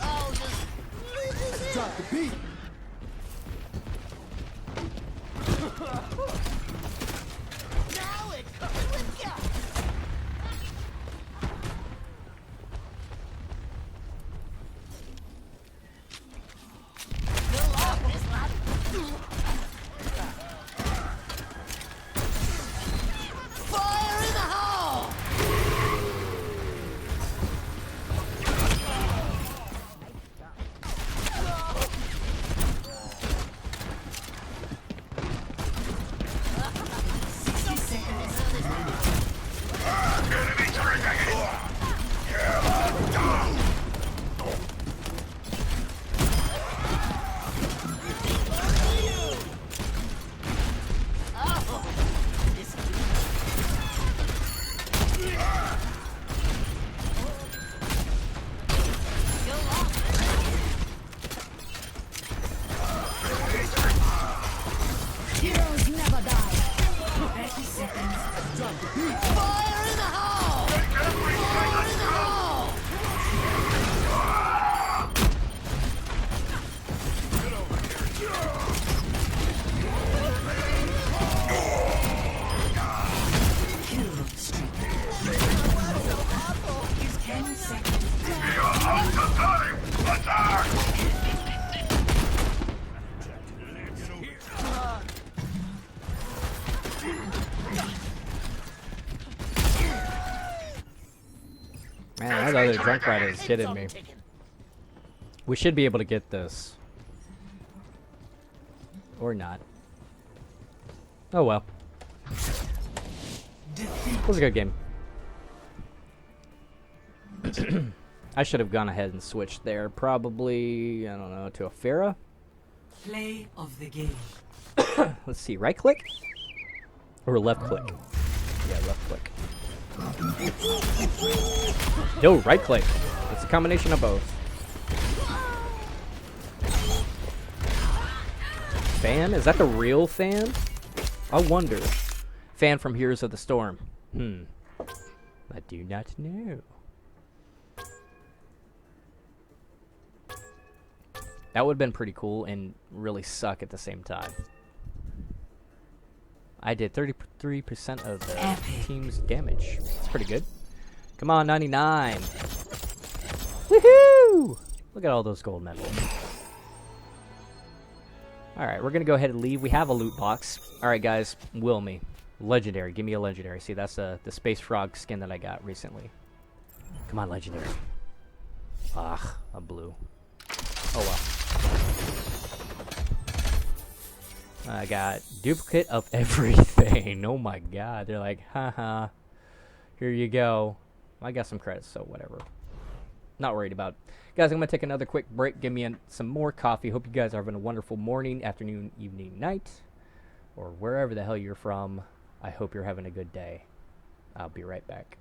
S2: Oh, just leave this here.
S8: the beat.
S2: Now it's coming with ya. You'll like this, lad. Fire in the hole!
S3: Heroes never die.
S11: 30 seconds.
S2: Fire in the hole! Fire in the hole!
S11: Kill streak. 10 seconds.
S4: Man, that other drunk rider is kidding me. We should be able to get this. Or not. Oh well. It was a good game. I should have gone ahead and switched there. Probably, I don't know, to a Pharah?
S11: Play of the game.
S4: Let's see, right click? Or left click? Yeah, left click. No, right click. It's a combination of both. fan? Is that the real fan? I wonder. Fan from Heroes of the Storm. I do not know. That would have been pretty cool and really suck at the same time. I did 33% of the team's damage. That's pretty good. Come on, 99. Woohoo! Look at all those gold medals. Alright, we're going to go ahead and leave. We have a loot box. Alright, guys. Will me. Legendary. Give me a legendary. See, that's the Space Frog skin that I got recently. Come on, legendary. Ah, a blue. Oh, well. I got duplicate of everything. Oh, my God. They're like, haha. Here you go. I got some credits, so whatever. Not worried about it. Guys, I'm going to take another quick break. Give me some more coffee. Hope you guys are having a wonderful morning, afternoon, evening, night, or wherever the hell you're from. I hope you're having a good day. I'll be right back.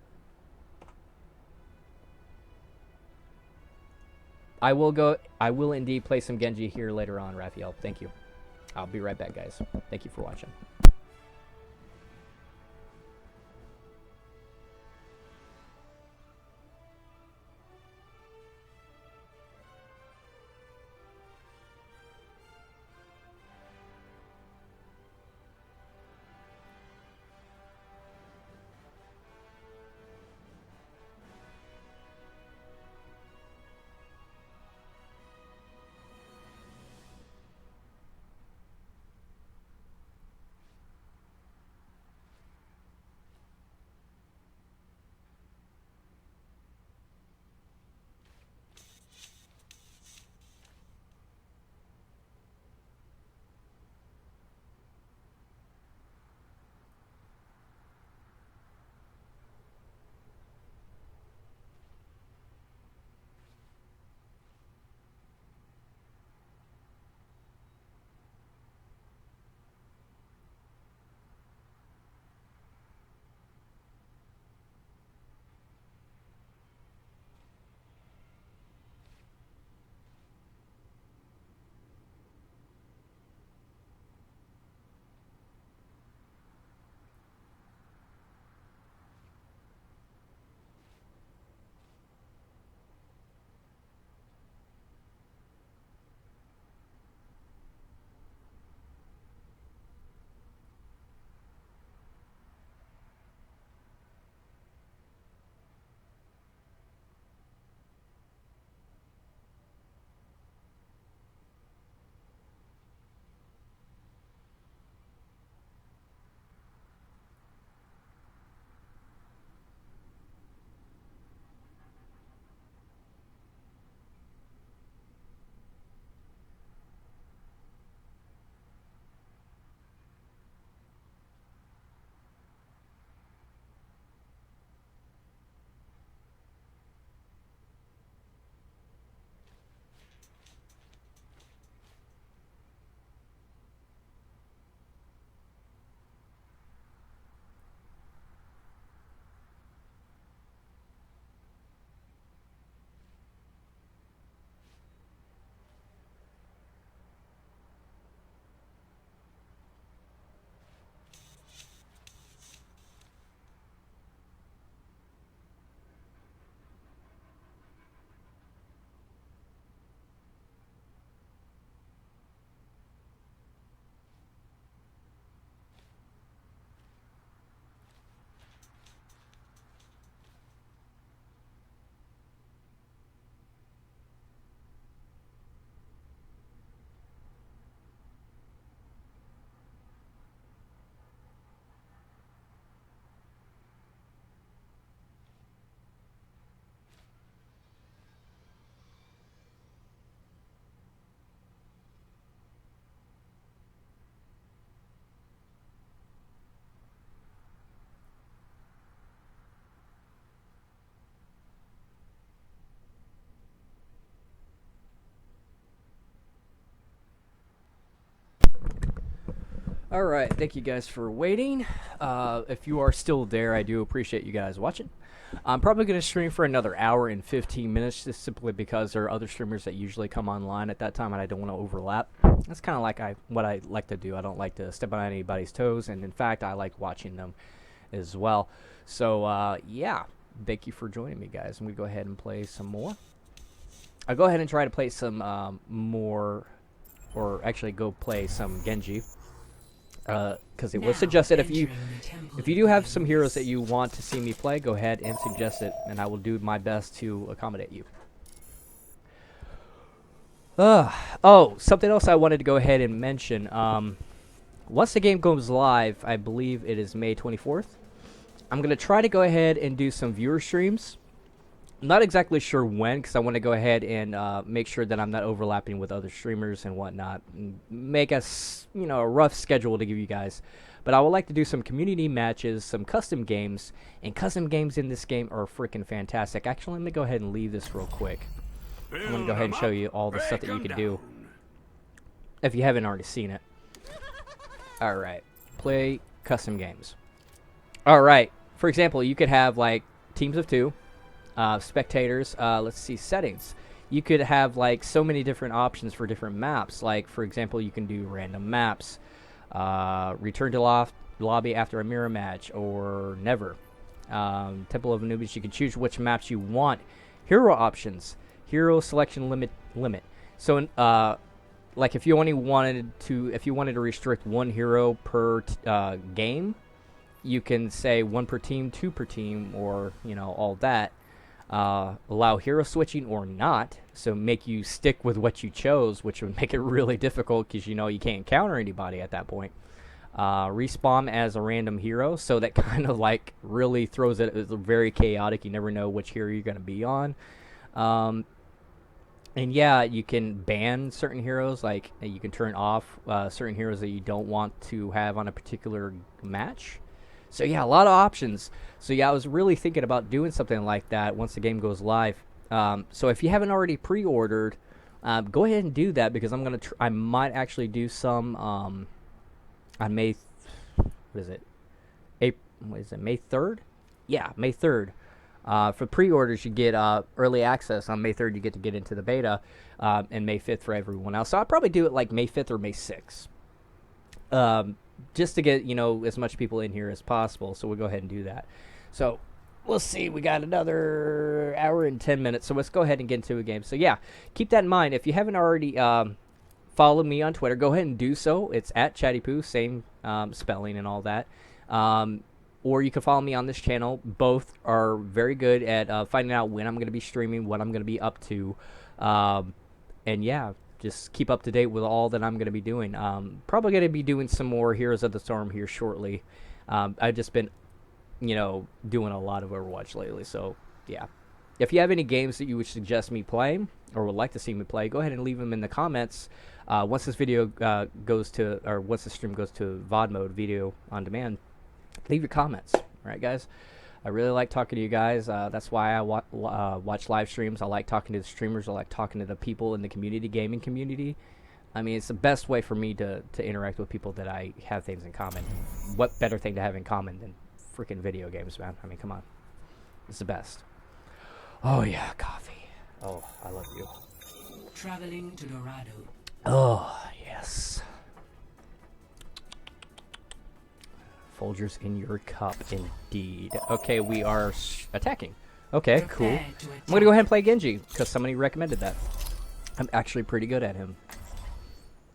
S4: I will indeed play some Genji here later on, Raphael. Thank you. I'll be right back, guys. Thank you for watching. Alright, thank you guys for waiting. If you are still there, I do appreciate you guys watching. I'm probably going to stream for another hour and 15 minutes, just simply because there are other streamers that usually come online at that time and I don't want to overlap. That's kind of like what I like to do. I don't like to step on anybody's toes, and in fact, I like watching them as well. So, yeah, thank you for joining me, guys. I'm going to go ahead and play some more. I'll go ahead and try to play some more, or actually go play some Genji. Because it was suggested if you do have some heroes that you want to see me play, go ahead and suggest it, and I will do my best to accommodate you. Oh, something else I wanted to go ahead and mention. Once the game goes live, I believe it is May 24th, I'm going to try to go ahead and do some viewer streams. I'm not exactly sure when, because I want to go ahead and make sure that I'm not overlapping with other streamers and whatnot. And make us, a rough schedule to give you guys. But I would like to do some community matches, some custom games, and custom games in this game are freaking fantastic. Actually, let me go ahead and leave this real quick. I'm going to go ahead and show you all the stuff that you can do, if you haven't already seen it. Alright, play custom games. Alright, for example, you could have, like, teams of 2. Spectators, let's see, settings. You could have like so many different options for different maps. Like, for example, you can do random maps, return to lobby after a mirror match, or never. Temple of Anubis, you can choose which maps you want. Hero options, hero selection limit. So, like if you wanted to restrict one hero per game, you can say 1 per team, 2 per team, or all that. Allow hero switching or not, so make you stick with what you chose, which would make it really difficult because you can't counter anybody at that point. Respawn as a random hero, so that kind of like really throws it. It's very chaotic. You never know which hero you're going to be on. And yeah, you can ban certain heroes, like you can turn off certain heroes that you don't want to have on a particular match. So yeah, a lot of options. So yeah, I was really thinking about doing something like that once the game goes live. So if you haven't already pre-ordered, go ahead and do that, because I'm gonna. I might actually do some on May. What is it? May 3rd? Yeah, May 3rd. For pre-orders, you get early access. On May 3rd, you get to get into the beta, and May 5th for everyone else. So I'll probably do it like May 5th or May 6th. Just to get, as much people in here as possible. So we'll go ahead and do that. So we'll see. We got another hour and 10 minutes. So let's go ahead and get into a game. So yeah, keep that in mind. If you haven't already followed me on Twitter, go ahead and do so. It's at Chaddie-Poo, same spelling and all that. Or you can follow me on this channel. Both are very good at finding out when I'm going to be streaming, what I'm going to be up to. And yeah, just keep up to date with all that I'm going to be doing. Probably going to be doing some more Heroes of the Storm here shortly. I've just been, doing a lot of Overwatch lately. So, yeah. If you have any games that you would suggest me playing or would like to see me play, go ahead and leave them in the comments. Once this video once the stream goes to VOD mode, video on demand, leave your comments. All right, guys? I really like talking to you guys. That's why I watch live streams. I like talking to the streamers. I like talking to the people in the community, gaming community. I mean, it's the best way for me to interact with people that I have things in common. What better thing to have in common than freaking video games, man? I mean, come on. It's the best. Oh, yeah, coffee. Oh, I love you.
S11: Traveling to Dorado.
S4: Oh, yes. Folgers in your cup, indeed. Okay, we are attacking. Okay, cool. I'm gonna go ahead and play Genji, because somebody recommended that. I'm actually pretty good at him.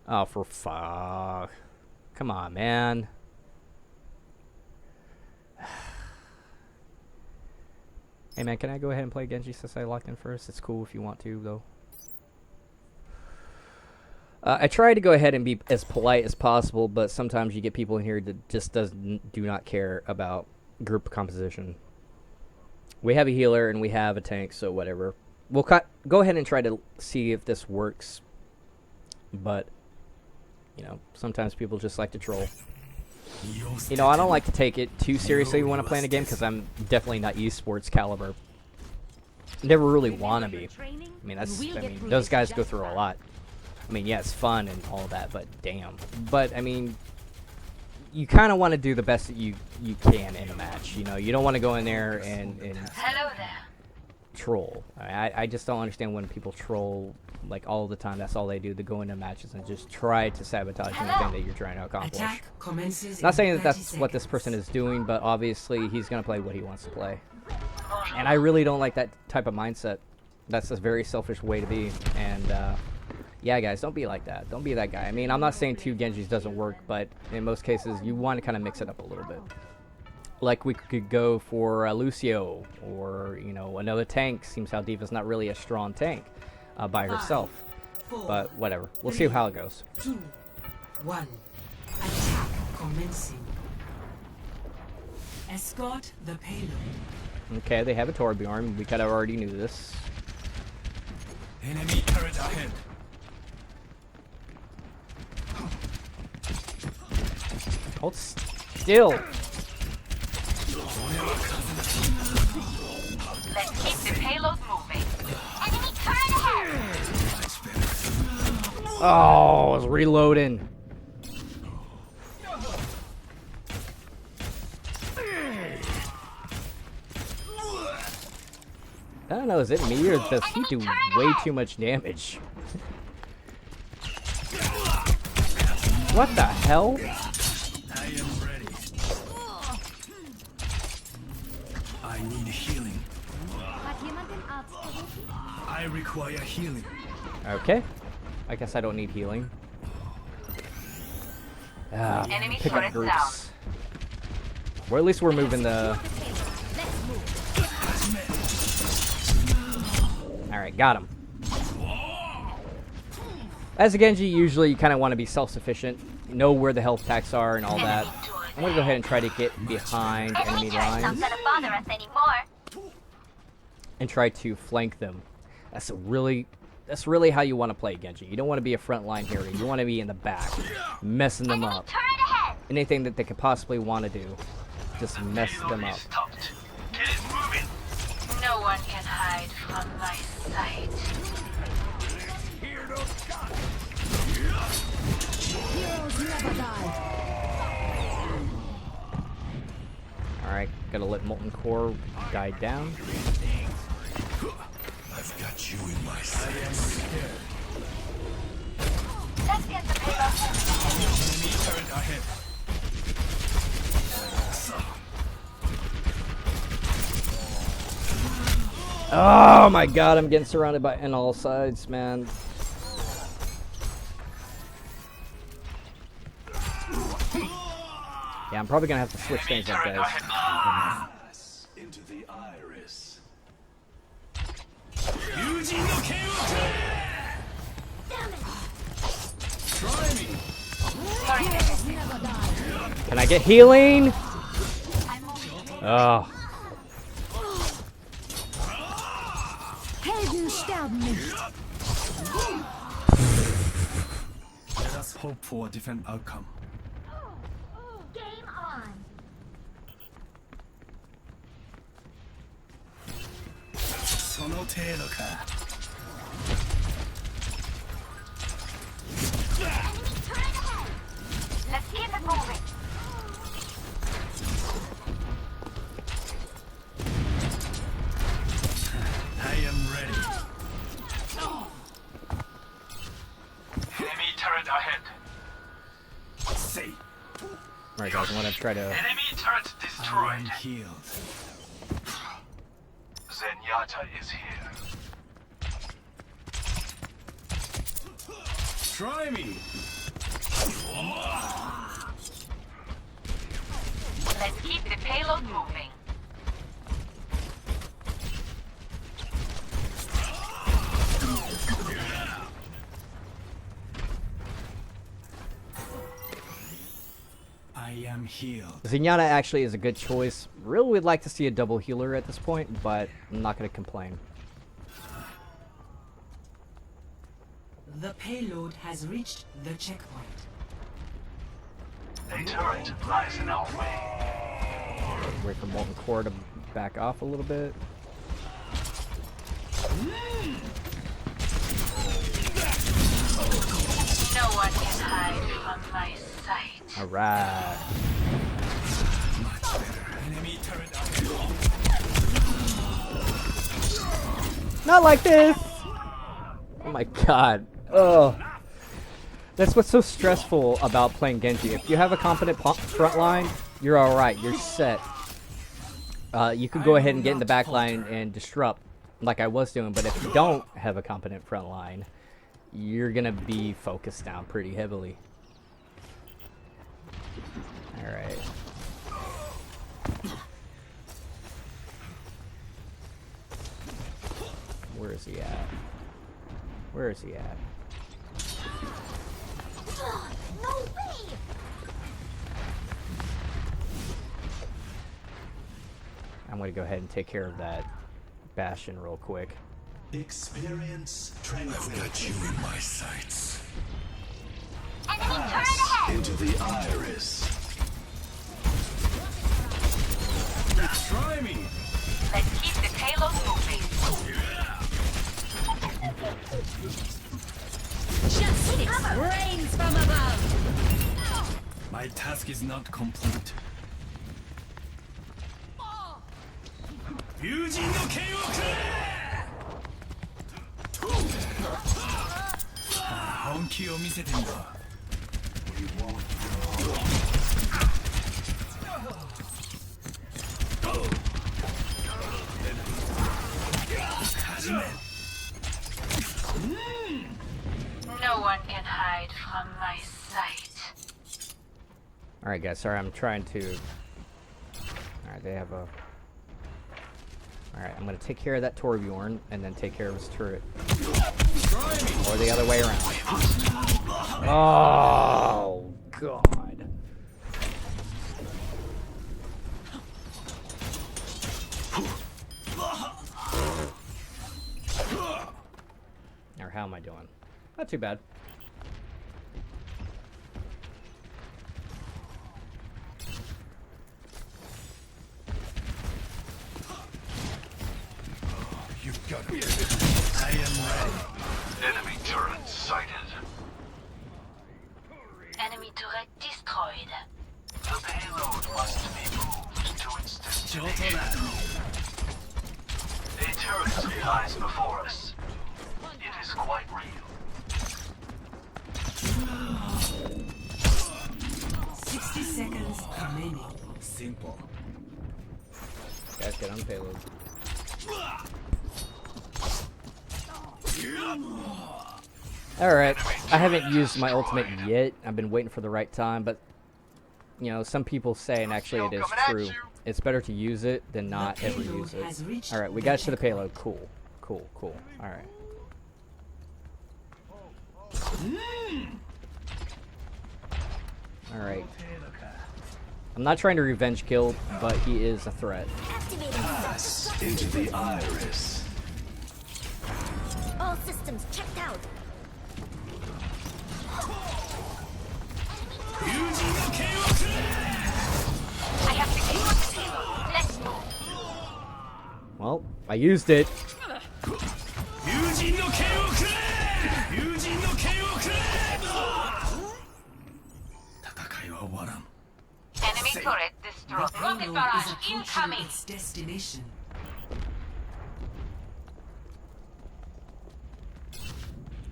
S4: Oh, for fuck. Come on, man. Hey, man, can I go ahead and play Genji since I locked in first? It's cool if you want to, though. I try to go ahead and be as polite as possible, but sometimes you get people in here that just do not care about group composition. We have a healer and we have a tank, so whatever. We'll go ahead and try to see if this works. But, sometimes people just like to troll. I don't like to take it too seriously when I'm playing a game, because I'm definitely not esports caliber. Never really want to be. I mean, those guys go through a lot. I mean, yeah, it's fun and all that, but damn. But, I mean, you kind of want to do the best that you can in a match. You know, you don't want to go in there and
S7: Hello there.
S4: troll. I just don't understand when people troll like all the time. That's all they do. They go into matches and just try to sabotage anything that you're trying to accomplish.
S11: Attack commences
S4: Not
S11: in
S4: saying that
S11: 30
S4: that's what this
S11: seconds.
S4: person is doing, but obviously he's gonna play what he wants to play. And I really don't like that type of mindset. That's a very selfish way to be. And yeah, guys, don't be like that. Don't be that guy. I mean, I'm not saying 2 Genjis doesn't work, but in most cases, you want to kind of mix it up a little bit. Like we could go for Lucio, or you know, another tank. Seems how D.Va's not really a strong tank by herself. But whatever. We'll see how it goes.
S11: 2, 1. Attack commencing. Escort the payload.
S4: Okay, they have a Torbjorn. We kind of already knew this.
S9: Enemy turret ahead.
S4: Hold still.
S7: Let's keep the payload moving. Enemy turret ahead.
S4: Oh, I was reloading. I don't know, is it me or does he do way too much damage? What the hell?
S9: I am ready. I need healing. I require healing.
S4: Okay. I guess I don't need healing.
S7: Enemy
S4: Pick up
S7: turret
S4: groups. Or at least we're moving the... Alright, got him. As a Genji, usually you kind of want to be self-sufficient, know where the health packs are and all that. I'm going to go ahead and try to get behind enemy lines
S7: bother us anymore.
S4: and try to flank them. That's really how you want to play Genji. You don't want to be a frontline hero. You want to be in the back, messing them up.
S7: Turret ahead.
S4: Anything that they could possibly want to do, just mess them up.
S8: Stopped. Get it moving.
S7: No one can hide from my sight.
S3: Heroes never die.
S4: Alright, gotta let Molten Core die down.
S9: I've got you in my sights.
S7: Let's get the payload.
S9: Enemy turret ahead.
S4: Oh my god, I'm getting surrounded by on all sides, man. Yeah, I'm probably gonna have to switch things up, guys.
S9: Into the iris. Try me.
S3: Heroes never die.
S4: Can I get healing? Oh.
S3: Helden sterben nicht.
S9: Let us hope for a different outcome.
S7: Game on.
S9: Sono程度か.
S7: Let's keep it moving.
S9: I am ready.
S8: Enemy turret ahead.
S9: Say,
S4: Alright guys, I'm gonna try to...
S8: Enemy turret
S9: I
S8: destroyed.
S9: am healed.
S8: Zenyatta is here.
S9: Try me.
S7: Let's keep the payload moving.
S9: I am healed.
S4: Zenyatta actually is a good choice. Really would like to see a double healer at this point, but I'm not gonna complain.
S11: The payload has reached the checkpoint.
S8: A turret lies in our way.
S4: Wait for Molten Core to back off a little bit.
S7: No one can hide from my sight.
S4: Alright. Not like this! Oh my god. Ugh. That's what's so stressful about playing Genji. If you have a competent front line, you're alright. You're set. You can go ahead and get in the back line and disrupt like I was doing, but if you don't have a competent front line, you're gonna be focused down pretty heavily. Alright. Where is he at? Where is he at?
S3: No way!
S4: I'm gonna go ahead and take care of that Bastion real quick.
S8: Experience tranquility. I've got you in my sights.
S7: Enemy turret ahead!
S8: Into the iris.
S9: Try me.
S7: Let's keep the payload moving.
S3: Justice reigns from above!
S9: My task is not complete. Fusing no K.O. 本気を見せてみろ。
S7: No one can hide from my sight.
S4: Alright guys, sorry, I'm trying to... Alright, they have a... Alright, I'm gonna take care of that Torbjorn, and then take care of his turret. Or the other way around. Oh, God. Or how am I doing? Not too bad.
S8: You've got me. I am ready. Enemy turret sighted.
S7: Enemy turret destroyed.
S8: The payload must be moved to its destination. A turret lies before us. It is quite real.
S11: 60 seconds remaining.
S9: Simple.
S4: Guys, get on payload. Alright, I haven't used my ultimate yet. I've been waiting for the right time, but you know, some people say, and actually it is true, it's better to use it than not ever use it. Alright, we got to the payload. Cool. Cool, cool. Alright. Alright. I'm not trying to revenge kill, but he is a threat.
S8: Pass into the iris.
S3: All systems checked out.
S7: I have secured the payload. Let's move.
S4: Well, I used it.
S7: Enemy turret destroyed.
S11: The
S7: Rocket
S11: payload
S7: barrage
S11: is approaching
S7: incoming.
S11: its destination.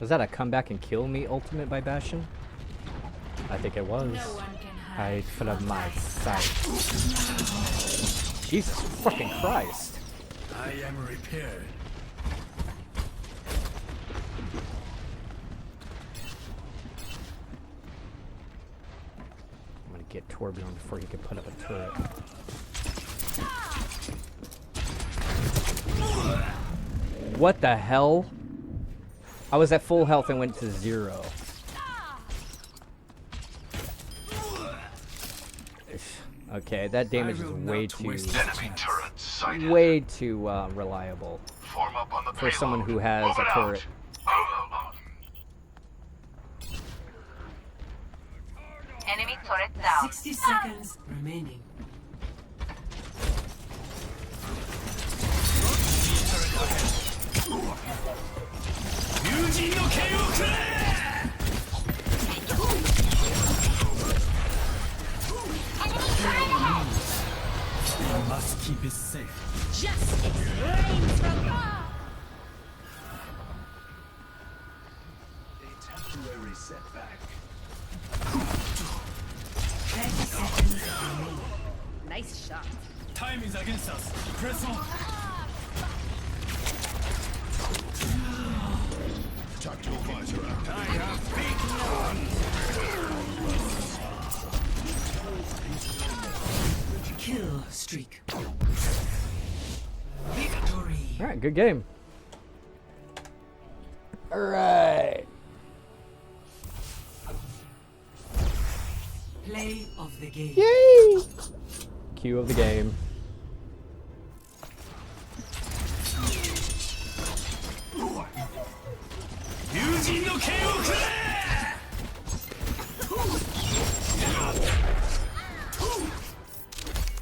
S4: Was that a come back and kill me ultimate by Bastion? I think it was.
S11: No one can
S4: Hide from my sight. Jesus fucking Christ.
S9: I am repaired.
S4: I'm gonna get Torbjorn before he can put up a turret. What the hell? I was at full health and went to 0. Okay, that damage is way too, reliable for someone who has a turret.
S7: Enemy turret down.
S11: 60 seconds remaining.
S9: safe.
S3: Justice reigns from God.
S8: A temporary setback.
S11: 30 seconds remaining.
S3: Nice shot.
S9: Time is against us. Press on.
S8: Tactical visor out.
S5: I have beaten
S11: Kill streak. Victory.
S4: All right, good game. All right.
S11: Play of the game.
S4: Yay! Cue of the game.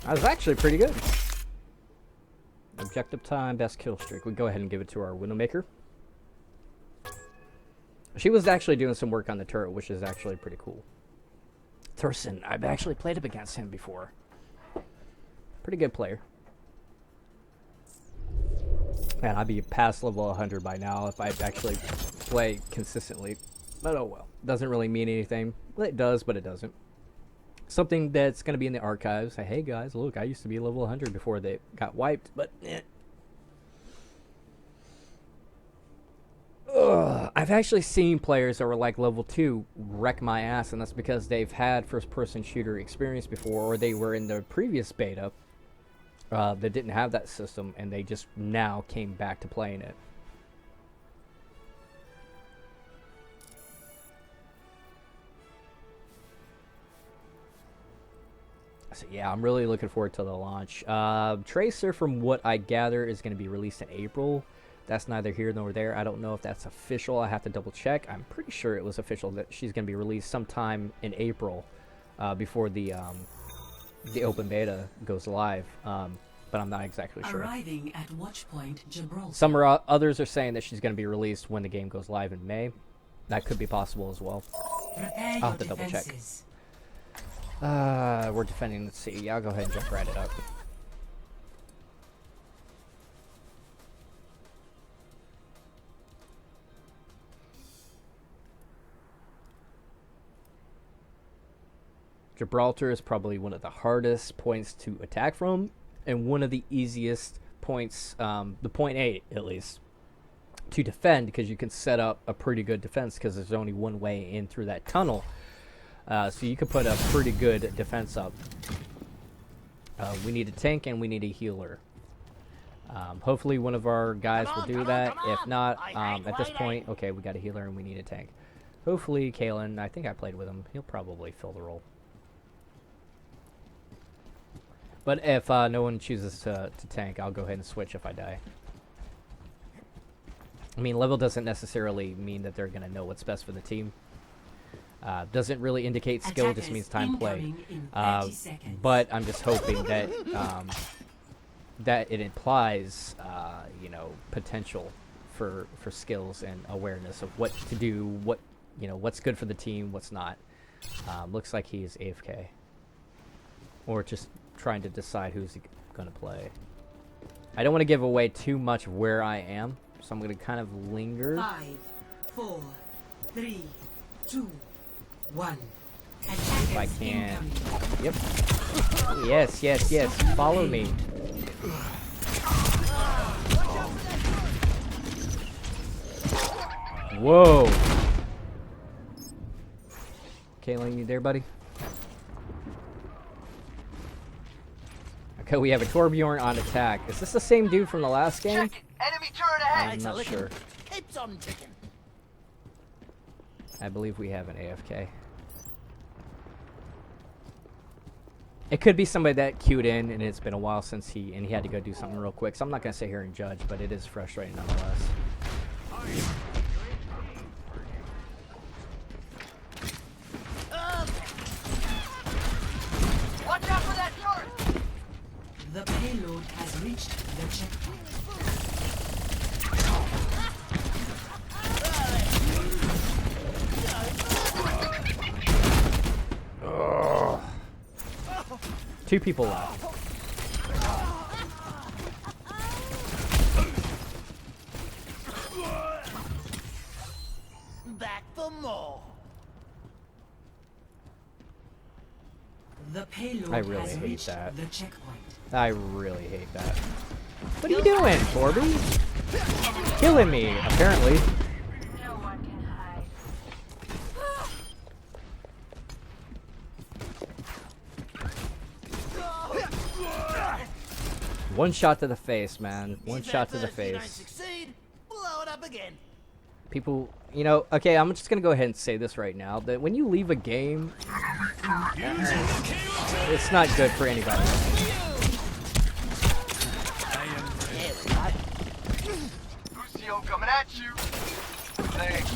S4: That was actually pretty good. Objective time, best kill streak. We go ahead and give it to our Widowmaker. She was actually doing some work on the turret, which is actually pretty cool. Thurston, I've actually played up against him before. Pretty good player. Man, I'd be past level 100 by now if I actually play consistently. But oh well. Doesn't really mean anything. Well, it does, but it doesn't. Something that's going to be in the archives. Say, hey guys, look, I used to be level 100 before they got wiped, but Ugh. I've actually seen players that were like level 2 wreck my ass, and that's because they've had first-person shooter experience before, or they were in the previous beta that didn't have that system, and they just now came back to playing it. So yeah, I'm really looking forward to the launch. Tracer, from what I gather, is going to be released in April. That's neither here nor there. I don't know if that's official. I have to double check. I'm pretty sure it was official that she's going to be released sometime in April, before the open beta goes live. But I'm not exactly sure.
S11: Arriving at Watchpoint Gibraltar.
S4: Some are, others are saying that she's going to be released when the game goes live in May. That could be possible as well.
S11: Prepare
S4: I'll have to double check. We're defending. Let's see. Yeah, I'll go ahead and jump right it up. Gibraltar is probably one of the hardest points to attack from, and one of the easiest points, the point 8 at least, to defend, because you can set up a pretty good defense because there's only one way in through that tunnel. So you could put a pretty good defense up. We need a tank and we need a healer. Hopefully one of our guys will do that. If not, at this point, okay, we got a healer and we need a tank. Hopefully Kalen, I think I played with him, he'll probably fill the role. But if no one chooses to tank, I'll go ahead and switch if I die. I mean, level doesn't necessarily mean that they're going to know what's best for the team. Doesn't really indicate skill, just means time played. But I'm just hoping that that it implies, you know, potential for skills and awareness of what to do, what, you know, what's good for the team, what's not. Looks like he's AFK, or just trying to decide who's going to play. I don't want to give away too much of where I am, so I'm going to kind of linger.
S11: 5, 4, 3, 2, 1.
S4: If I can. Yep. Yes, yes, yes. Follow me. Whoa. Kayla, you there, buddy? Okay, we have a Torbjorn on attack. Is this the same dude from the last game?
S2: Check. Enemy turret ahead.
S4: I'm not sure.
S2: Keeps on ticking.
S4: I believe we have an AFK. It could be somebody that queued in, and it's been a while since he had to go do something real quick. So I'm not gonna sit here and judge, but it is frustrating nonetheless.
S2: Watch out for that turret.
S11: The payload has reached the checkpoint.
S4: Two people left.
S2: back for more.
S11: The payload
S4: I really
S11: has
S4: hate
S11: reached
S4: that.
S11: the checkpoint.
S4: I really hate that. What are you doing, Corby? Killing me, apparently.
S7: No one can hide.
S4: One shot to the face, man. One
S2: If
S4: shot
S2: at
S4: to the
S2: first you don't
S4: face.
S2: succeed, blow it up again.
S4: People, you know, okay, I'm just gonna go ahead and say this right now, that when you leave a game, it's not good for anybody.
S8: Lucio coming at you. Thanks.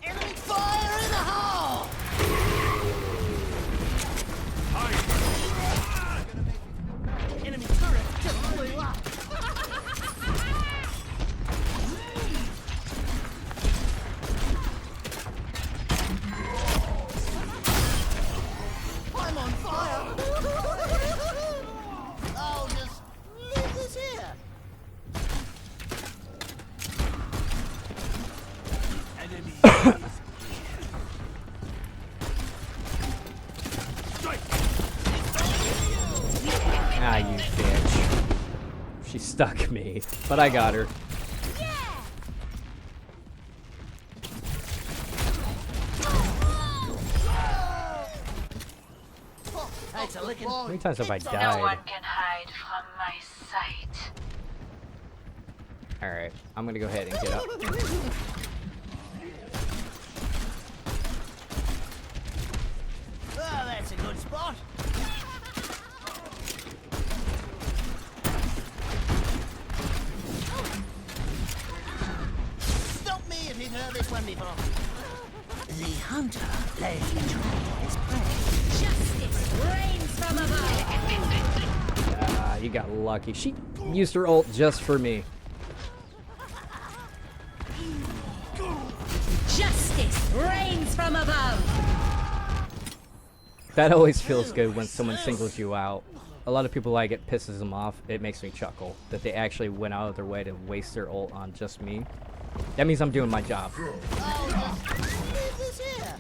S2: Enemy fire in the hole! Enemy turret just blew up. I'm on fire. I'll just leave this here.
S4: Ah, you bitch. She stuck me, but I got her.
S2: Thanks a licking.
S4: How many times have I
S7: No
S4: died?
S7: one can hide from my sight.
S4: Alright, I'm gonna go ahead and get up.
S2: Oh, that's a good spot. Stop me if you've heard this one before. The hunter lays his prey.
S3: Justice reigns from above.
S4: Ah, you got lucky. She used her ult just for me.
S3: Justice reigns from above.
S4: That always feels good when someone singles you out. A lot of people like it, pisses them off. It makes me chuckle that they actually went out of their way to waste their ult on just me. That means I'm doing my job.
S2: Oh, just leave this here.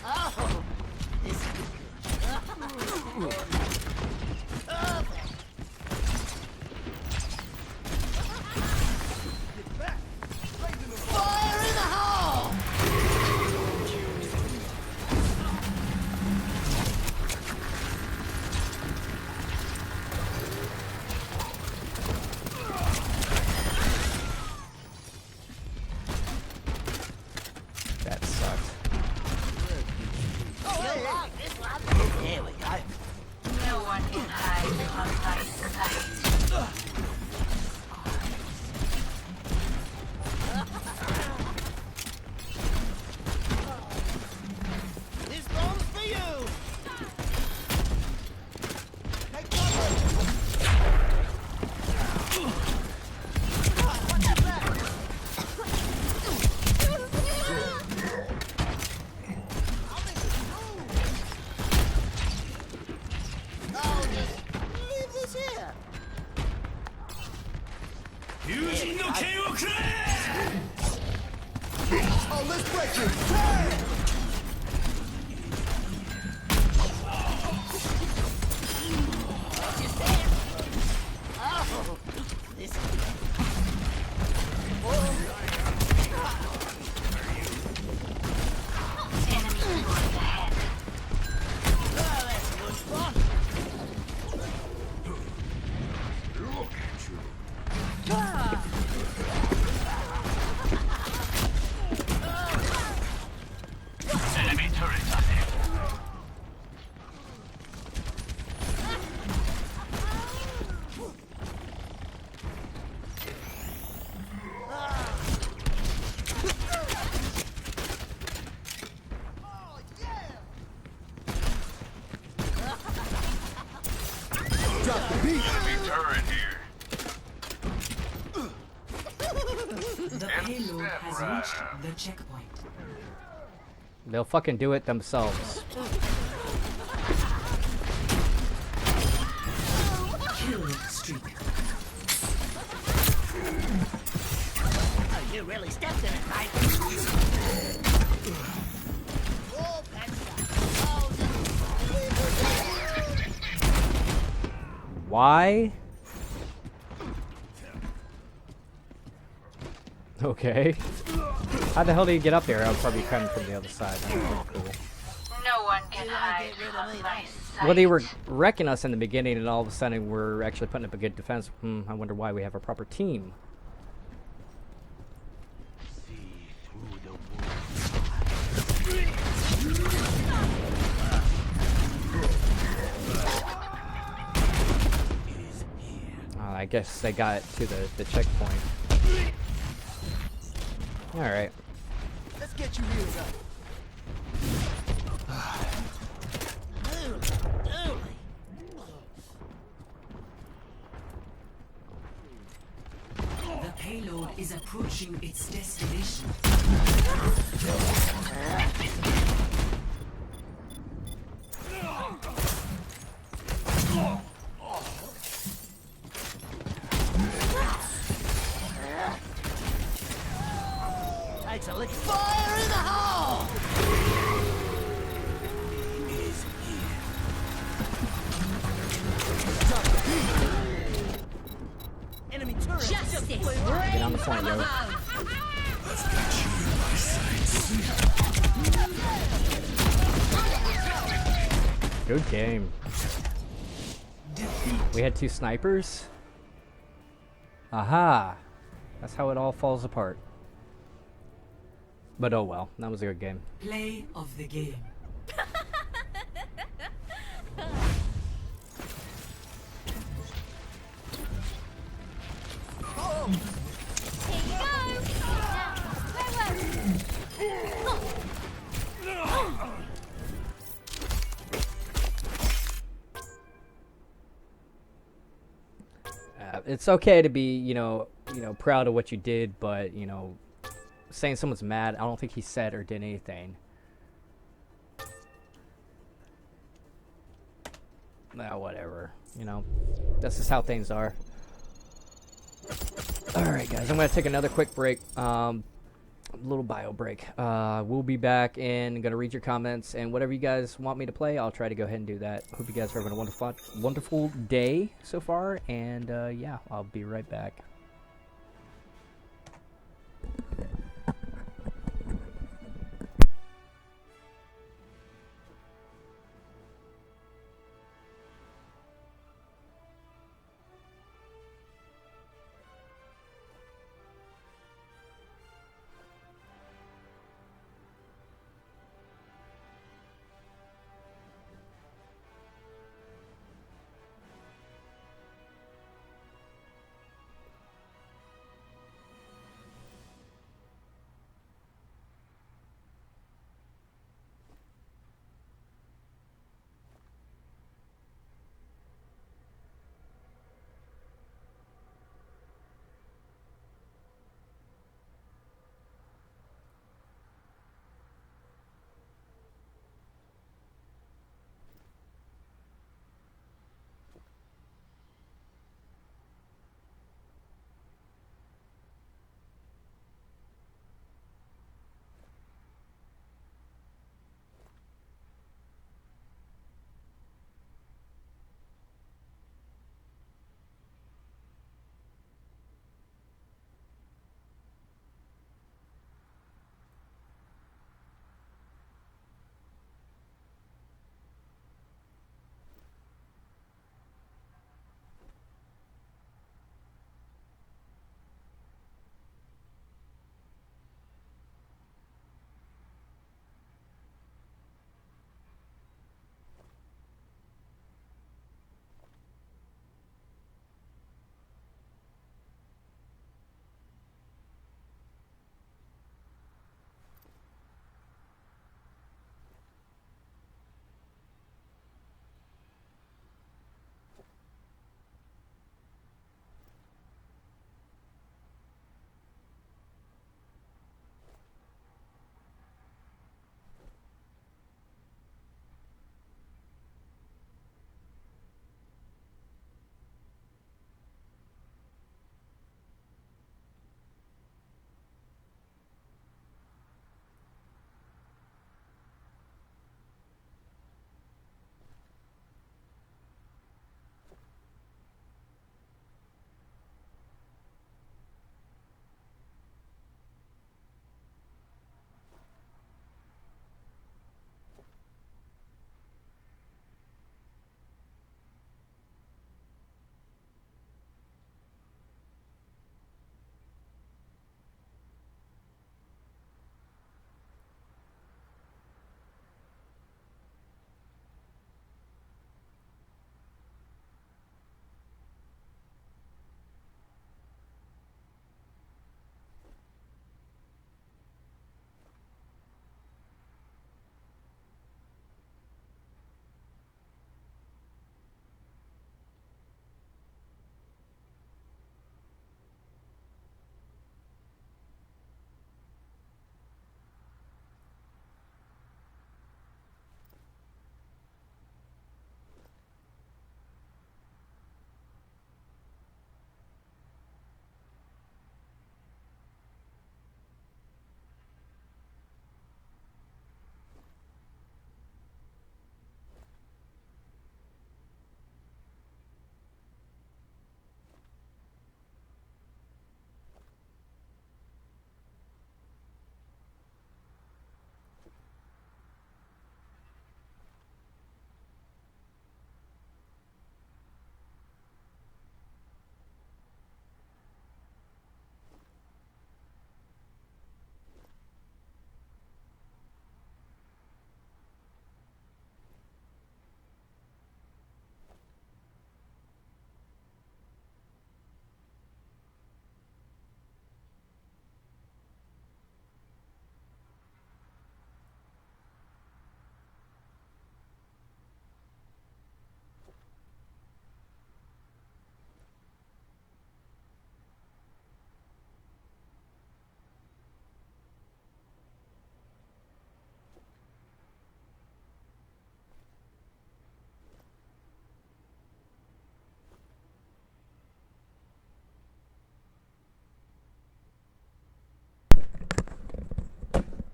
S2: Oh, this. Fire in the hole!
S4: That sucked.
S2: You'll like this one. Here we go.
S7: No one can hide from my sight.
S2: This bomb's for you. Take cover. What's that back? Oh, just leave this here. Oh, let's break it. Oh, this.
S7: Enemy force ahead.
S2: Oh, that's a good spot.
S8: Enemy turret up here.
S11: The payload has reached the checkpoint.
S4: They'll fucking do it themselves.
S11: Kill streak.
S2: Oh, you really stepped in it, right? Oh, that's
S4: Why? Okay. How the hell did he get up there? I was probably coming from the other side. That was cool.
S7: No one can hide from my sight.
S4: Well, they were wrecking us in the beginning, and all of a sudden we're actually putting up a good defense. I wonder why we have a proper team. I guess they got to the checkpoint. Alright.
S2: Let's get you healed up.
S11: The payload is approaching its destination.
S2: Takes a lick. Fire in the hole! Enemy turret.
S3: Justice
S4: Get on the point, yo. Good game. We had 2 snipers? Aha! That's how it all falls apart. But oh well, that was a good game.
S11: Play of the game.
S4: It's okay to be, you know, proud of what you did, but saying someone's mad, I don't think he said or did anything. Whatever, that's just how things are. Alright guys, I'm gonna take another quick break, little bio break. We'll be back and gonna read your comments, and whatever you guys want me to play, I'll try to go ahead and do that. Hope you guys are having a wonderful day so far, and yeah, I'll be right back.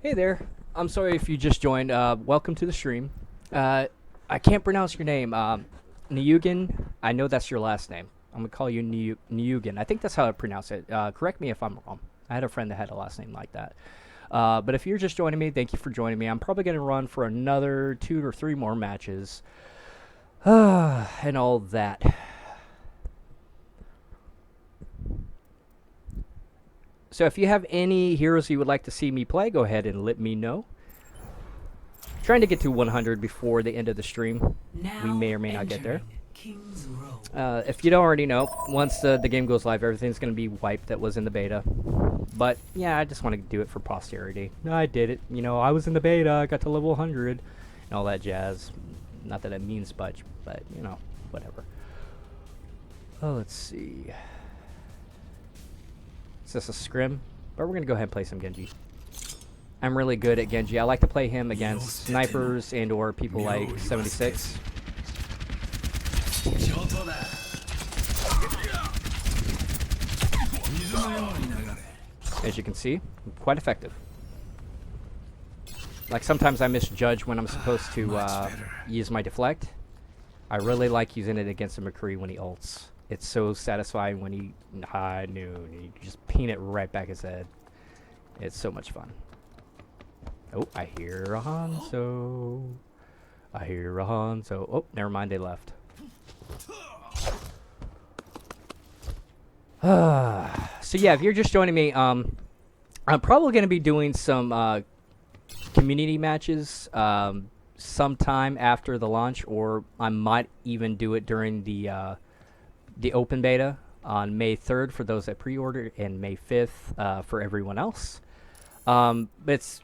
S4: Hey there. I'm sorry if you just joined. Welcome to the stream. I can't pronounce your name. Niyugan. I know that's your last name. I'm going to call you Niyugan. I think that's how I pronounce it. Correct me if I'm wrong. I had a friend that had a last name like that. But if you're just joining me, thank you for joining me. I'm probably going to run for another 2 or 3 more matches. And all that. So if you have any heroes you would like to see me play, go ahead and let me know. Trying to get to 100 before the end of the stream. We may or may not get there. If you don't already know, once the game goes live, everything's going to be wiped that was in the beta. But, yeah, I just want to do it for posterity. I did it. You know, I was in the beta, I got to level 100, and all that jazz. Not that it means much, but, you know, whatever. Oh, let's see. Is this a scrim? But we're going to go ahead and play some Genji. I'm really good at Genji. I like to play him against snipers and or people like 76. As you can see, quite effective. Like sometimes I misjudge when I'm supposed to use my deflect. I really like using it against a McCree when he ults. It's so satisfying when he high noon. You just ping it right back his head. It's so much fun. Oh, I hear a Hanzo. I hear a Hanzo. Oh, never mind, they left. So yeah, if you're just joining me, I'm probably going to be doing some community matches sometime after the launch, or I might even do it during the open beta on May 3rd for those that pre-ordered, and May 5th for everyone else. It's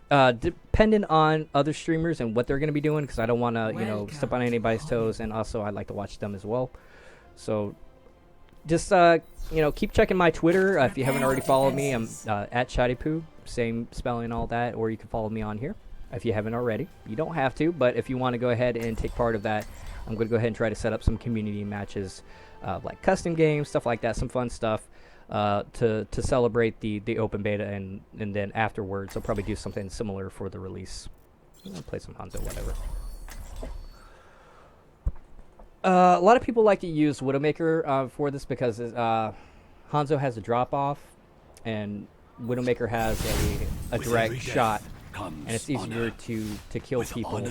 S4: dependent on other streamers and what they're going to be doing, because I don't want to, you know, step on anybody's toes, and also I'd like to watch them as well. So just, you know, keep checking my Twitter. If you haven't already followed me, I'm at Chaddie-Poo, same spelling, all that, or you can follow me on here if you haven't already. You don't have to, but if you want to go ahead and take part of that, I'm going to go ahead and try to set up some community matches, like custom games, stuff like that, some fun stuff to celebrate the open beta, and then afterwards I'll probably do something similar for the release. I'll play some Hanzo, whatever. A lot of people like to use Widowmaker for this because Hanzo has a drop-off, and Widowmaker has a direct shot, and it's easier to kill people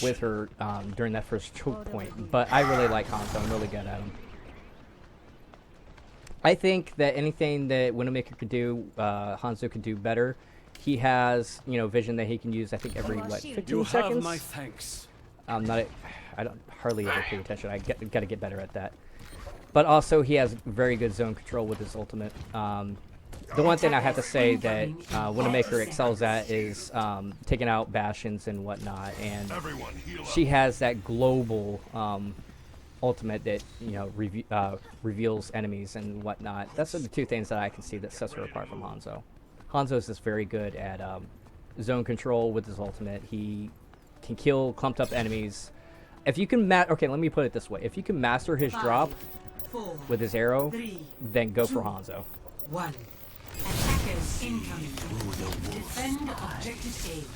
S4: with her during that first choke point. But I really like Hanzo. I'm really good at him. I think that anything that Widowmaker could do, Hanzo could do better. He has, you know, vision that he can use, I think, every, what, 15 seconds?
S9: My thanks.
S4: I don't hardly ever pay attention. I got to get better at that. But also, he has very good zone control with his ultimate. The one thing I have to say that Widowmaker excels at is taking out Bastions and whatnot, and she has that global ultimate that, you know, reveals enemies and whatnot. That's the two things that I can see that sets her apart from Hanzo. Hanzo is just very good at zone control with his ultimate. He can kill clumped up enemies. If you can okay, let me put it this way: if you can master his drop with his arrow, then go for Hanzo.
S11: 1. Attackers incoming. Defend objective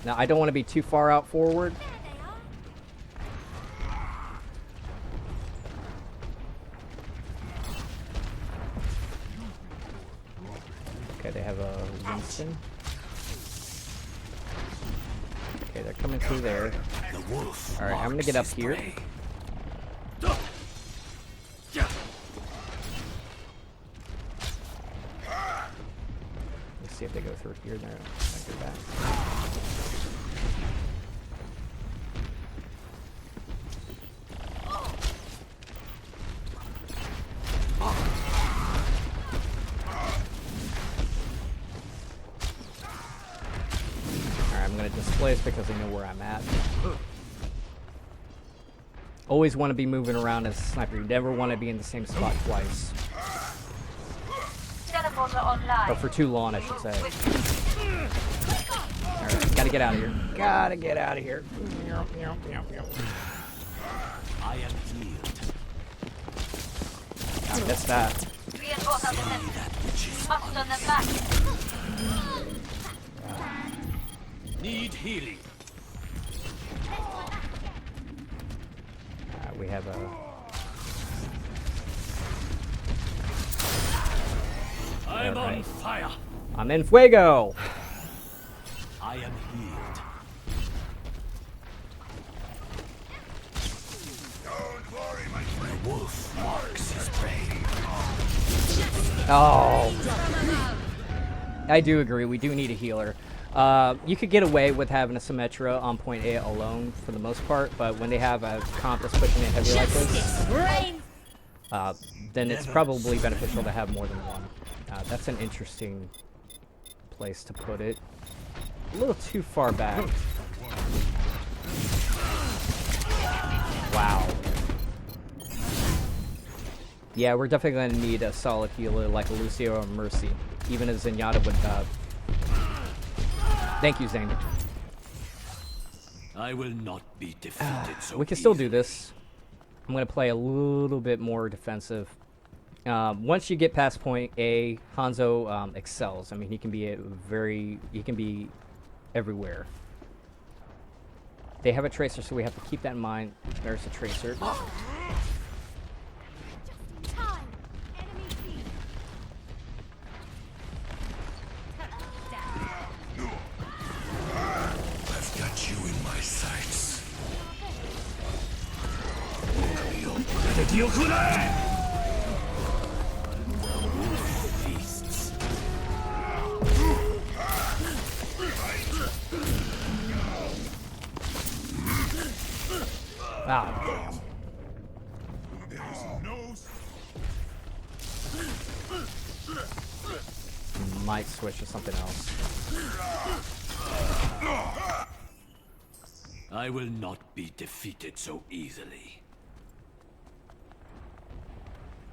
S11: A.
S4: Now, I don't want to be too far out forward. Okay, they have a Winston. Okay, they're coming through there. Alright, I'm gonna get up here. Let's see if they go through here. They're not go back. I'm going to displace because I know where I'm at. Always want to be moving around as a sniper. You never want to be in the same spot twice.
S7: Teleporter online.
S4: Or for too long, I should say. Alright, gotta get out of here. Gotta get out of here.
S9: I am healed.
S4: I missed that.
S7: Reinforce our defenses. Focus on the back.
S9: Need healing.
S4: We have a.
S9: I'm on fire.
S4: I'm in fuego.
S9: I am healed.
S8: Don't worry, my friend.
S9: The wolf marks his prey.
S4: Oh. I do agree. We do need a healer. You could get away with having a Symmetra on point A alone for the most part, but when they have a comp that's pushing it heavy like this, then it's probably beneficial to have more than one. That's an interesting place to put it. A little too far back. Wow. Yeah, we're definitely going to need a solid healer like a Lucio or Mercy, even as Zenyatta would. Thank you, Zane.
S9: I will not be defeated so
S4: We can still do this. I'm going to play a little bit more defensive. Once you get past point A, Hanzo excels. I mean, he can be everywhere. They have a tracer, so we have to keep that in mind. There's a tracer.
S8: I've got you in my sights.
S9: feasts.
S4: Ah, damn. Might switch to something else.
S9: I will not be defeated so easily.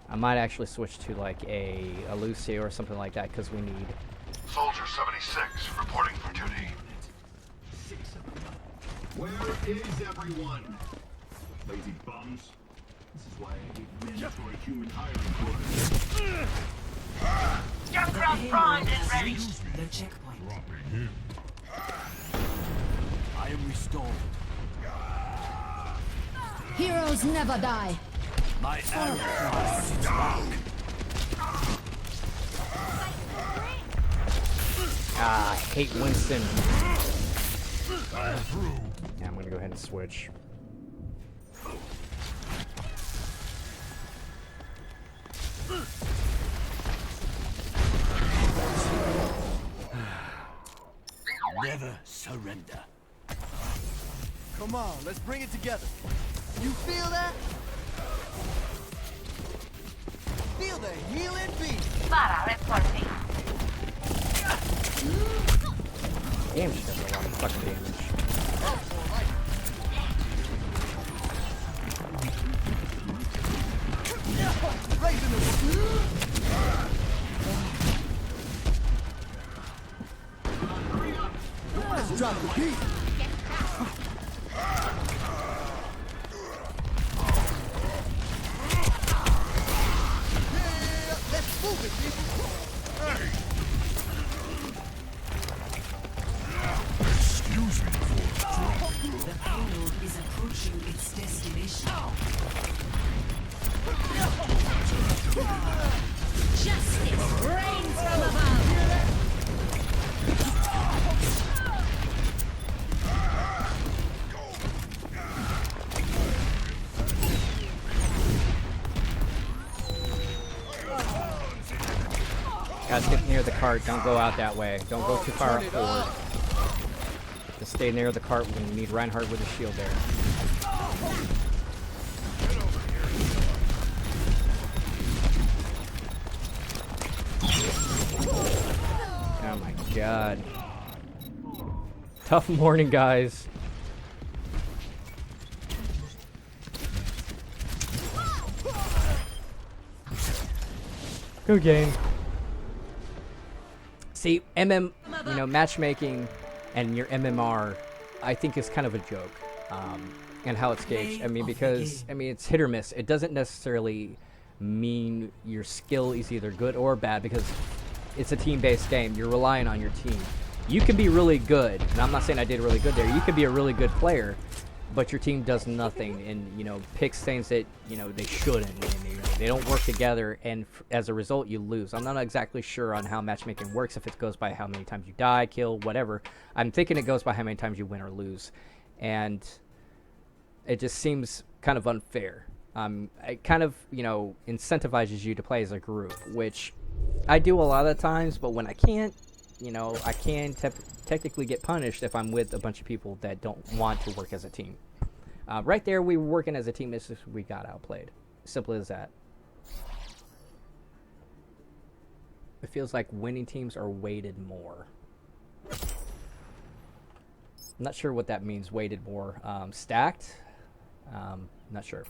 S4: I might actually switch to like a Lucio or something like that because we need.
S8: Soldier 76 reporting for duty.
S12: Where is everyone? Lazy bums. This is why I hate mandatory human hiring quotas.
S11: Junkrat primed and ready. The checkpoint.
S9: I am restored.
S3: Heroes never die.
S9: My arrow flies its back.
S4: Ah, I hate Winston. Yeah, I'm gonna go ahead and switch.
S9: Never surrender.
S13: Come on, let's bring it together. You feel that? Feel the healing beat.
S7: Para reporting.
S4: Damn, she does a lot of fucking damage.
S13: Let's drop the beat. Let's move it, people. Hey.
S5: Excuse me for dropping.
S11: The payload is approaching its destination.
S3: Justice reigns from above.
S4: Guys, get near the cart. Don't go out that way. Don't go too far up forward. Just stay near the cart when you need Reinhardt with a shield there. Oh my god. Tough morning, guys. Good game. See, matchmaking and your MMR, I think is kind of a joke, and how it's gauged. I mean, because it's hit or miss. It doesn't necessarily mean your skill is either good or bad, because it's a team-based game. You're relying on your team. You can be really good, and I'm not saying I did really good there. You could be a really good player, but your team does nothing, and you know, picks things that you know they shouldn't, and you know, they don't work together, and as a result, you lose. I'm not exactly sure on how matchmaking works. If it goes by how many times you die, kill, whatever. I'm thinking it goes by how many times you win or lose, and it just seems kind of unfair. It kind of, you know, incentivizes you to play as a group, which I do a lot of times, but when I can't, you know, I can technically get punished if I'm with a bunch of people that don't want to work as a team. Right there, we were working as a team, it's just we got outplayed. Simple as that. It feels like winning teams are weighted more. I'm not sure what that means, weighted more. Stacked? Not sure.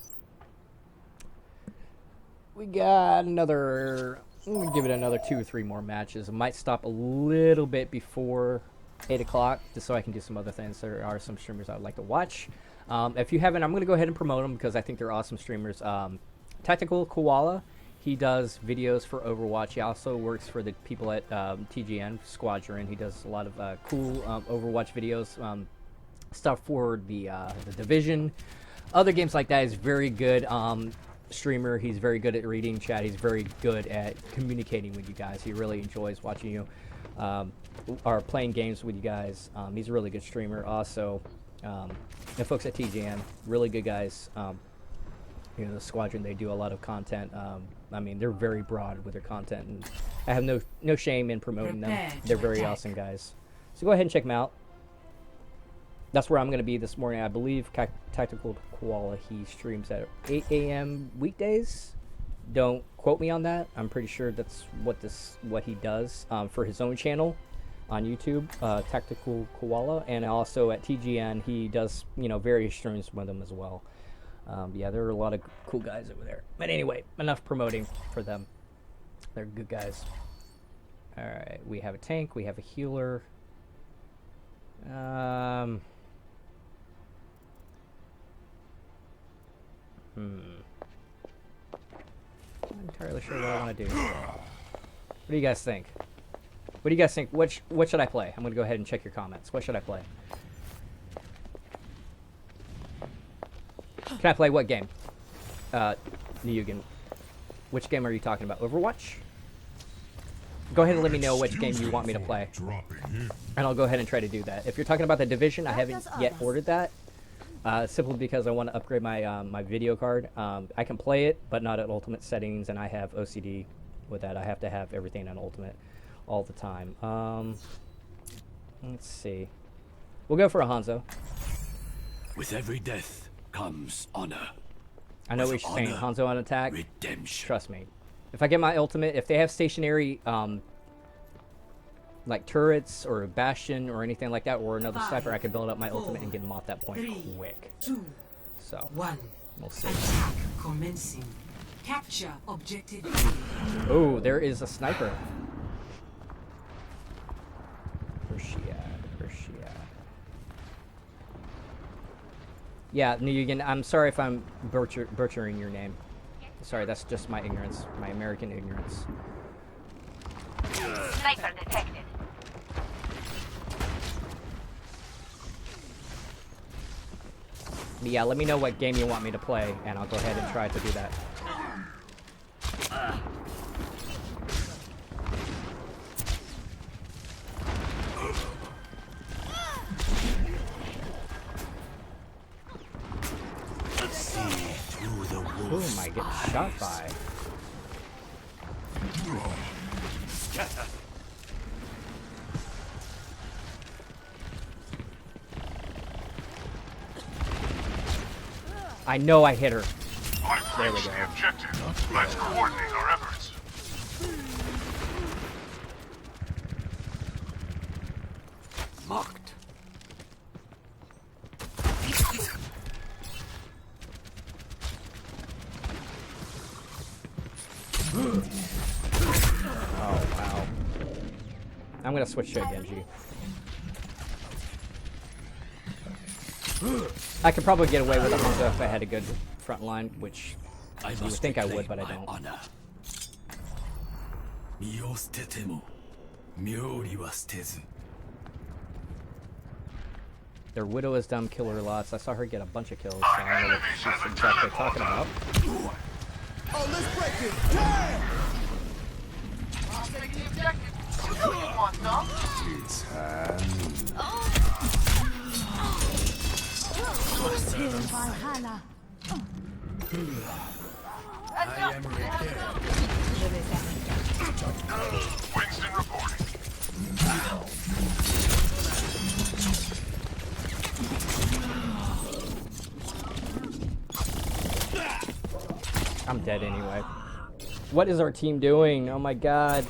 S4: We got another... I'm going to give it another 2 or 3 more matches. I might stop a little bit before 8 o'clock just so I can do some other things. There are some streamers I would like to watch. If you haven't, I'm going to go ahead and promote them because I think they're awesome streamers. Tactical Koala, he does videos for Overwatch. He also works for the people at TGN, Squadron. He does a lot of cool Overwatch videos, stuff for the Division. Other games like that. Is very good streamer. He's very good at reading chat. He's very good at communicating with you guys. He really enjoys watching you or playing games with you guys. He's a really good streamer also. And folks at TGN, really good guys. You know, the Squadron, they do a lot of content. I mean, they're very broad with their content, and I have no shame in promoting them. They're very awesome guys. So go ahead and check them out. That's where I'm going to be this morning. I believe Tactical Koala, he streams at 8 a.m. weekdays. Don't quote me on that. I'm pretty sure that's what he does for his own channel on YouTube, Tactical Koala, and also at TGN he does, you know, various streams with them as well. Yeah, there are a lot of cool guys over there. But anyway, enough promoting for them. They're good guys. All right, we have a tank, we have a healer. I'm not entirely sure what I want to do. What do you guys think? What do you guys think? What should I play? I'm going to go ahead and check your comments. What should I play? Can I play what game? Niyugan. Which game are you talking about? Overwatch? Go ahead and let me know which game you want me to play. And I'll go ahead and try to do that. If you're talking about the Division, I haven't yet ordered that. Simply because I want to upgrade my my video card. I can play it, but not at ultimate settings, and I have OCD with that. I have to have everything on ultimate all the time. Let's see. We'll go for a Hanzo.
S9: With every death comes honor.
S4: I know what you're saying. Hanzo on attack.
S9: Redemption.
S4: Trust me. If I get my ultimate, if they have stationary like turrets or a bastion or anything like that, or another sniper, I can build up my ultimate and get them off that point quick.
S11: 2,
S4: so
S11: 1.
S4: We'll see.
S11: Attack commencing. Capture objective.
S4: Oh, there is a sniper. Where's she at? Where's she at? Yeah, Niyugan, I'm sorry if I'm butchering your name. Sorry, that's just my ignorance, my American ignorance.
S7: Sniper detected.
S4: But yeah, let me know what game you want me to play, and I'll go ahead and try to do that.
S9: Let's see through the wolf.
S4: Who am I getting shot by? I know I hit her. There we go.
S5: The objective. Let's coordinate our efforts.
S9: Marked.
S4: Oh, wow. I'm gonna switch to a Genji. I could probably get away with a Hanzo if I had a good front line, which you would think I would, but I don't.
S9: Honor. 身を捨てても妙理は捨てず
S4: Their widow is dumb, kill her lots. I saw her get a bunch of kills, so I don't know what she's exactly talking about.
S13: Oh, let's break it! Damn!
S7: I'll take the objective. You know you want some.
S8: It's
S3: Till Valhalla.
S9: I am ready.
S5: Winston reporting.
S4: I'm dead anyway. What is our team doing? Oh my god.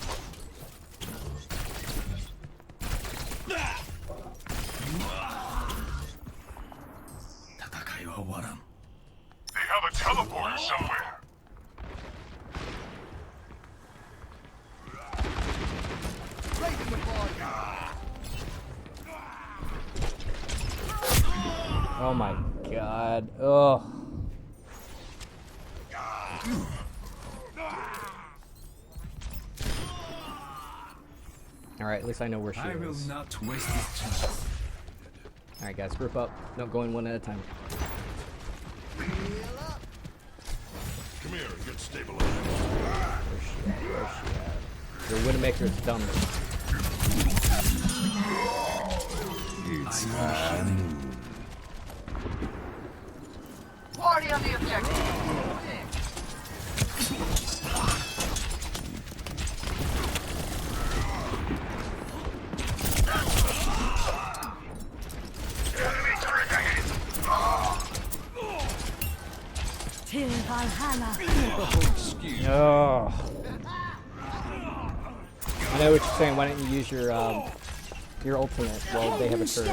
S5: They have a teleporter somewhere.
S13: Raising the bar.
S4: Oh my god. Ugh. Alright, at least I know where she
S9: I will
S4: is.
S9: not waste this chance.
S4: Alright guys, group up. Don't go in one at a time.
S5: Come here and get stabilized.
S4: Where's she at? Where's she at? Your Widowmaker is dumb.
S8: It's
S7: Party on the objective.
S3: Till Valhalla.
S4: Oh. I know what you're saying. Why don't you use your ultimate while they have a turret?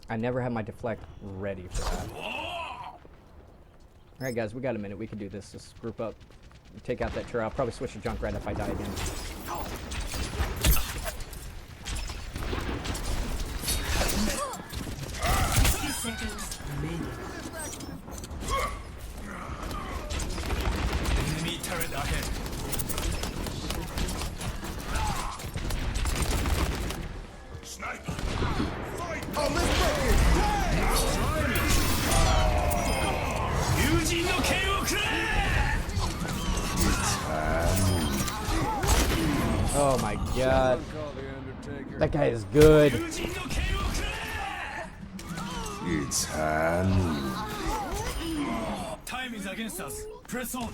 S4: I never have my deflect ready for that. Alright guys, we got a minute. We can do this. Just group up. Take out that turret. I'll probably switch to Junkrat if I die again.
S11: 60 seconds remaining.
S9: Enemy turret ahead.
S5: Sniper.
S13: Oh, let's break it!
S4: Oh my god. That guy is good.
S8: It's
S9: Time is against us. Press on.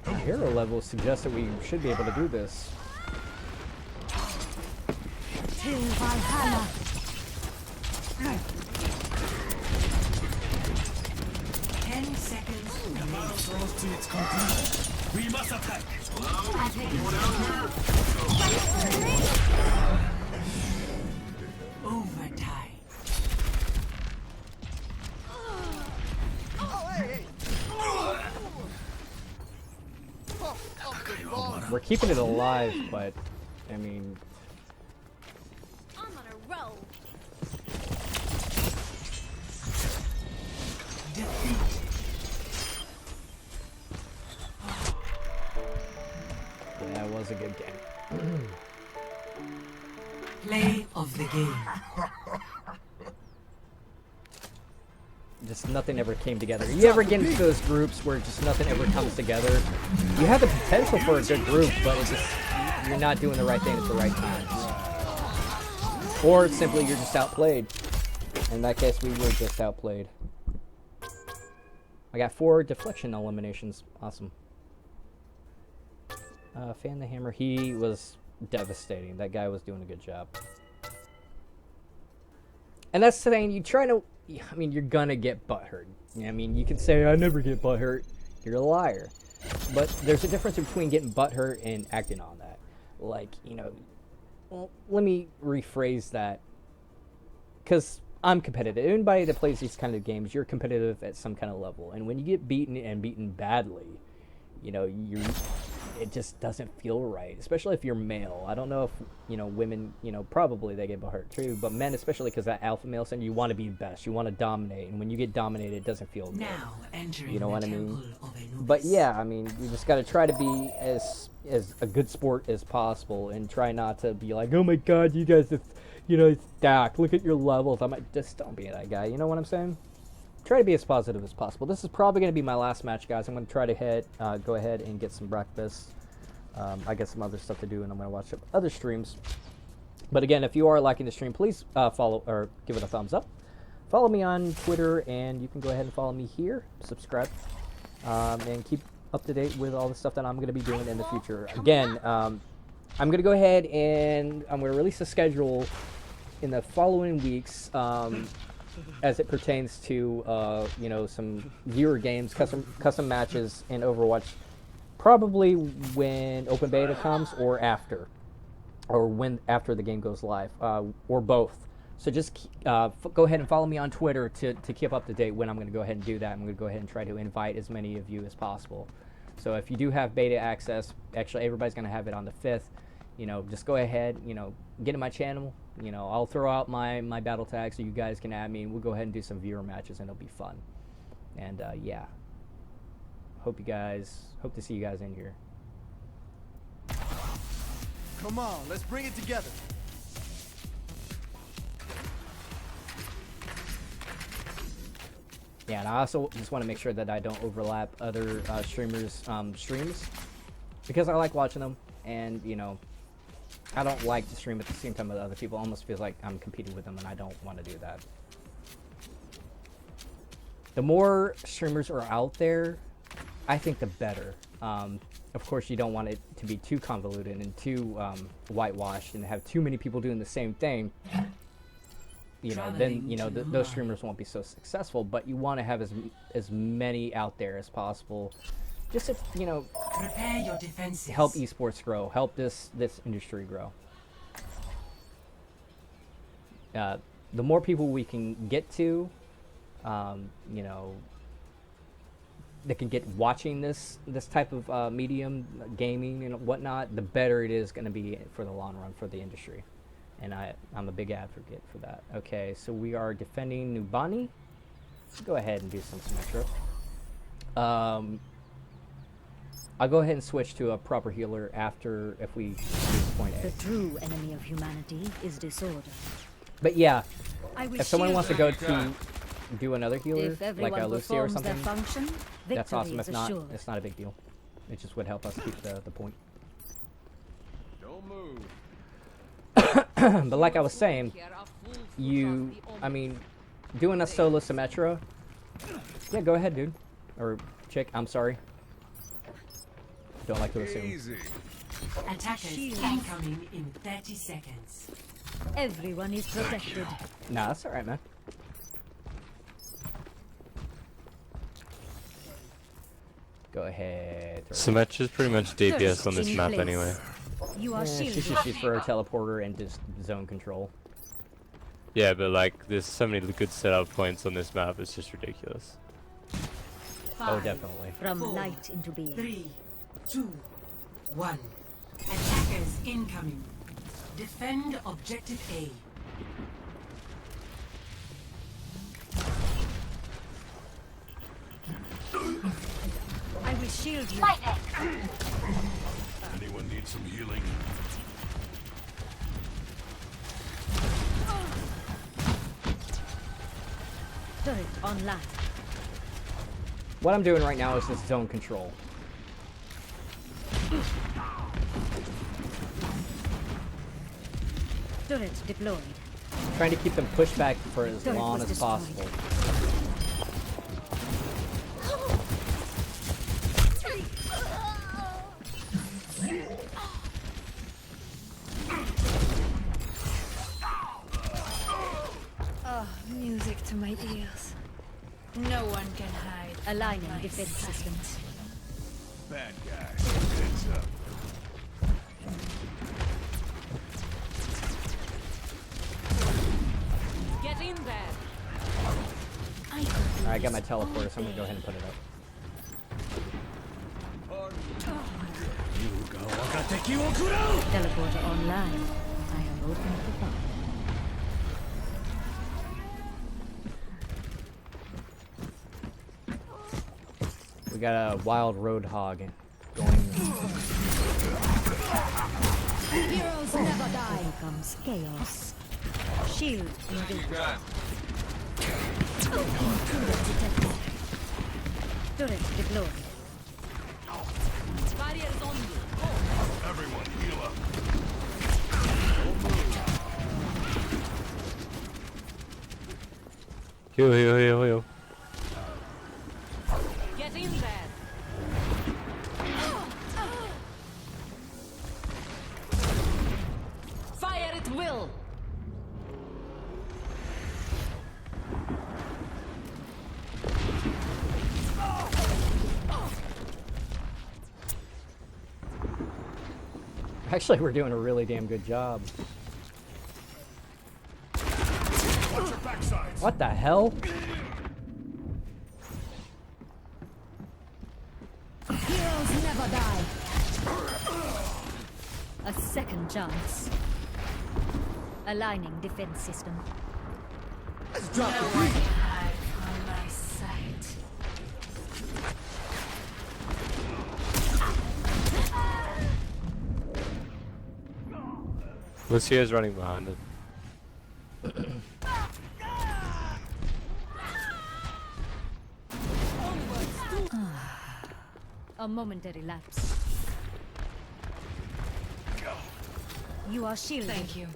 S4: The hero level suggests that we should be able to do this.
S3: Till Valhalla.
S11: 10 seconds.
S9: The battle draws to its conclusion. We must attack.
S11: Overtime.
S13: Oh, hey, hey!
S4: We're keeping it alive, but I mean,
S3: I'm on a roll.
S4: yeah, it was a good game.
S11: Play of the game.
S4: Just nothing ever came together. You ever get into those groups where just nothing ever comes together? You have the potential for a good group, but it's just you're not doing the right thing at the right time. Or simply you're just outplayed. In that case, we were just outplayed. I got 4 deflection eliminations. Awesome. Fan the Hammer, he was devastating. That guy was doing a good job. And that's the thing, you try to... I mean, you're gonna get butthurt. I mean, you can say, I never get butthurt. You're a liar. But there's a difference between getting butthurt and acting on that. Like, you know... Well, let me rephrase that. Because I'm competitive. Anybody that plays these kind of games, you're competitive at some kind of level. And when you get beaten and beaten badly, you know, it just doesn't feel right, especially if you're male. I don't know if, you know, women, you know, probably they get hurt too, but men, especially because that alpha male syndrome, you want to be best, you want to dominate, and when you get dominated, it doesn't feel good.
S11: Now entering
S4: You know what I
S11: the
S4: mean?
S11: temple of Anubis.
S4: But yeah, I mean, you just got to try to be as a good sport as possible, and try not to be like, oh my god, you guys just, you know, stack, look at your levels. I'm like, just don't be that guy, you know what I'm saying? Try to be as positive as possible. This is probably going to be my last match, guys. I'm going to try to go ahead and get some breakfast. I got some other stuff to do, and I'm going to watch other streams. But again, if you are liking the stream, please follow or give it a thumbs up. Follow me on Twitter, and you can go ahead and follow me here. Subscribe, and keep up to date with all the stuff that I'm going to be doing in the future. Again, I'm going to go ahead and I'm going to release a schedule in the following weeks. As it pertains to, you know, some viewer games, custom matches in Overwatch, probably when open beta comes or after, or when after the game goes live, or both. So just go ahead and follow me on Twitter to keep up to date when I'm going to go ahead and do that. I'm going to go ahead and try to invite as many of you as possible. So if you do have beta access, actually everybody's going to have it on the 5th. You know, just go ahead, you know, get in my channel. You know, I'll throw out my battle tag so you guys can add me, and we'll go ahead and do some viewer matches, and it'll be fun. And yeah, hope to see you guys in here.
S13: Come on, let's bring it together.
S4: Yeah, and I also just want to make sure that I don't overlap other streamers' streams, because I like watching them, and you know, I don't like to stream at the same time with other people. It almost feels like I'm competing with them, and I don't want to do that. The more streamers are out there, I think the better. Of course, you don't want it to be too convoluted and too whitewashed and have too many people doing the same thing. You know, then, you know, those streamers won't be so successful, but you want to have as many out there as possible. Just to, you know,
S11: prepare your defenses.
S4: Help esports grow, help this industry grow. The more people we can get to, you know, that can get watching this type of medium, gaming and whatnot, the better it is going to be for the long run for the industry. And I'm a big advocate for that. Okay, so we are defending Nubani. Let's go ahead and do some Symmetra. I'll go ahead and switch to a proper healer after if we reach point A.
S3: The true enemy of humanity is disorder.
S4: But yeah, if someone wants to go to do another healer, like a Lucia or something, that's awesome. If not, it's not a big deal. It just would help us keep the point.
S13: Don't move.
S4: But like I was saying, I mean, doing a solo Symmetra, yeah, go ahead, dude. Or chick, I'm sorry. Don't like to assume.
S13: Easy.
S11: Attackers incoming in 30 seconds.
S3: Everyone is protected.
S4: Nah, that's alright, man. Go ahead.
S1: Symmetra's pretty much DPS on this map anyway.
S3: You are
S4: she's just used for her teleporter and just zone control.
S1: Yeah, but like, there's so many good setup points on this map, it's just ridiculous.
S4: Oh, definitely.
S3: From night into being.
S11: 3, 2, 1. Attackers incoming. Defend objective A.
S3: I will shield you.
S5: Anyone need some healing?
S3: Turret online.
S4: What I'm doing right now is just zone control.
S3: Turret deployed.
S4: Trying to keep them pushed back for as long as possible.
S3: Oh, music to my ears.
S7: No one can hide.
S3: Aligning defense systems.
S5: Bad guy. Heads up.
S7: Get in there.
S4: Alright, I got my teleporter, so I'm gonna go ahead and put it up.
S3: Teleporter online. I have opened the door.
S4: We got a wild roadhog going.
S3: Heroes never die. Here comes chaos. Shield invisible. Intruder detected. Turret deployed. Barriers on you.
S8: Everyone, heal up.
S1: Heal.
S3: Get in there. Fire at will.
S4: Actually, we're doing a really damn good job.
S8: Watch your backsides.
S4: What the hell?
S3: Heroes never die. A second chance. Aligning defense system.
S7: No one can hide from my sight.
S1: Lucia's running behind it.
S3: A momentary lapse. You are shielded.
S11: Thank you.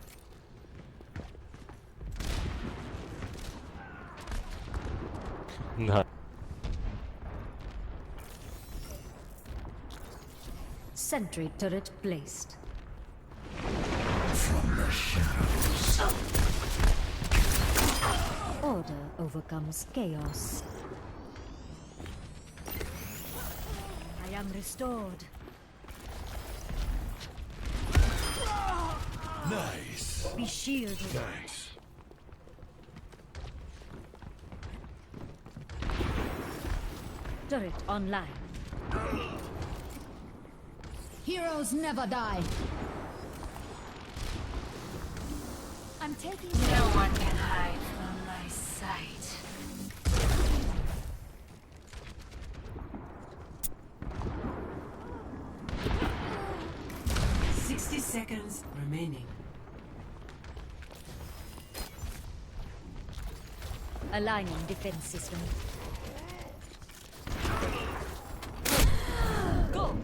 S1: No.
S3: Sentry turret placed.
S8: From the shadows.
S3: Order overcomes chaos. I am restored.
S8: Nice.
S3: Be shielded.
S8: Thanks.
S3: Turret online. Heroes never die. I'm taking.
S7: No one can hide from my sight.
S11: Seconds remaining.
S3: Aligning defense system. Go!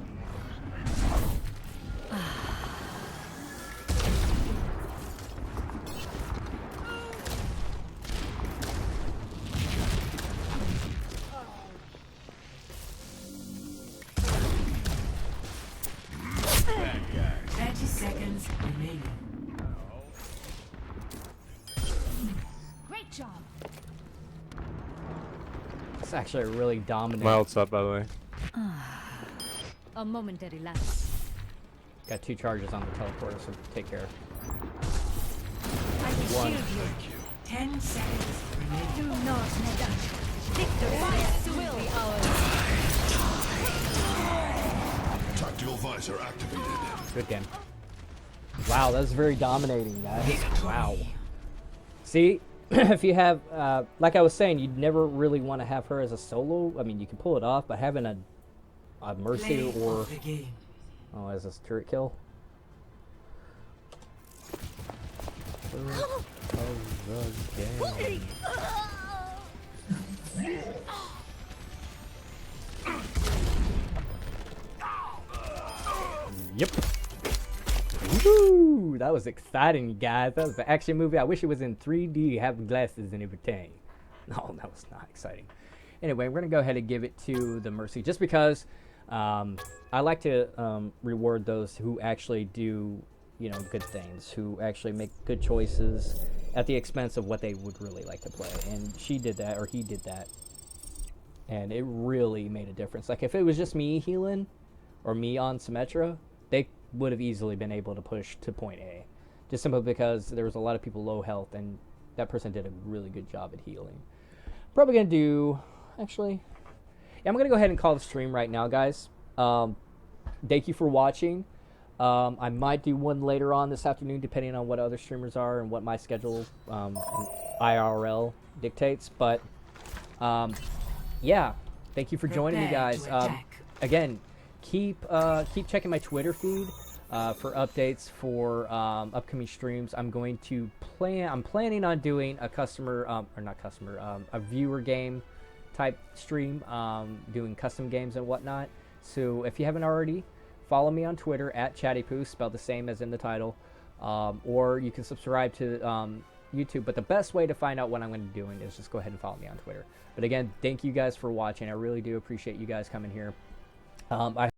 S11: 30 seconds remaining.
S3: Great job.
S4: It's actually a really dominant.
S1: Mild's up, by the way.
S3: A momentary lapse.
S4: Got 2 charges on the teleporter, so take care.
S3: I will
S4: One.
S3: shield you.
S11: 10 seconds remaining.
S3: Do not neglect. Victory will be ours.
S8: Tactical visor activated.
S4: Good game. Wow, that's very dominating, guys. Wow. See, if you have, like I was saying, you'd never really want to have her as a solo. I mean, you can pull it off, but having a Mercy
S11: Play
S4: or
S11: of the game.
S4: oh, as a turret kill. Yep. Woo! That was exciting, you guys. That was an action movie. I wish it was in 3D, having glasses and everything. No, that was not exciting. Anyway, we're gonna go ahead and give it to the Mercy, just because I like to reward those who actually do, you know, good things, who actually make good choices at the expense of what they would really like to play. And she did that, or he did that, and it really made a difference. Like if it was just me healing, or me on Symmetra, they would have easily been able to push to point A, just simply because there was a lot of people low health, and that person did a really good job at healing. Probably gonna do, actually, yeah, I'm gonna go ahead and call the stream right now, guys. Thank you for watching. I might do one later on this afternoon, depending on what other streamers are and what my schedule IRL dictates. But yeah, thank you for joining me, guys. Again, keep checking my Twitter feed for updates for upcoming streams. I'm planning on doing a a viewer game type stream, doing custom games and whatnot. So if you haven't already, follow me on Twitter at Chaddie-Poo, spelled the same as in the title, or you can subscribe to YouTube. But the best way to find out what I'm going to be doing is just go ahead and follow me on Twitter. But again, thank you guys for watching. I really do appreciate you guys coming here. I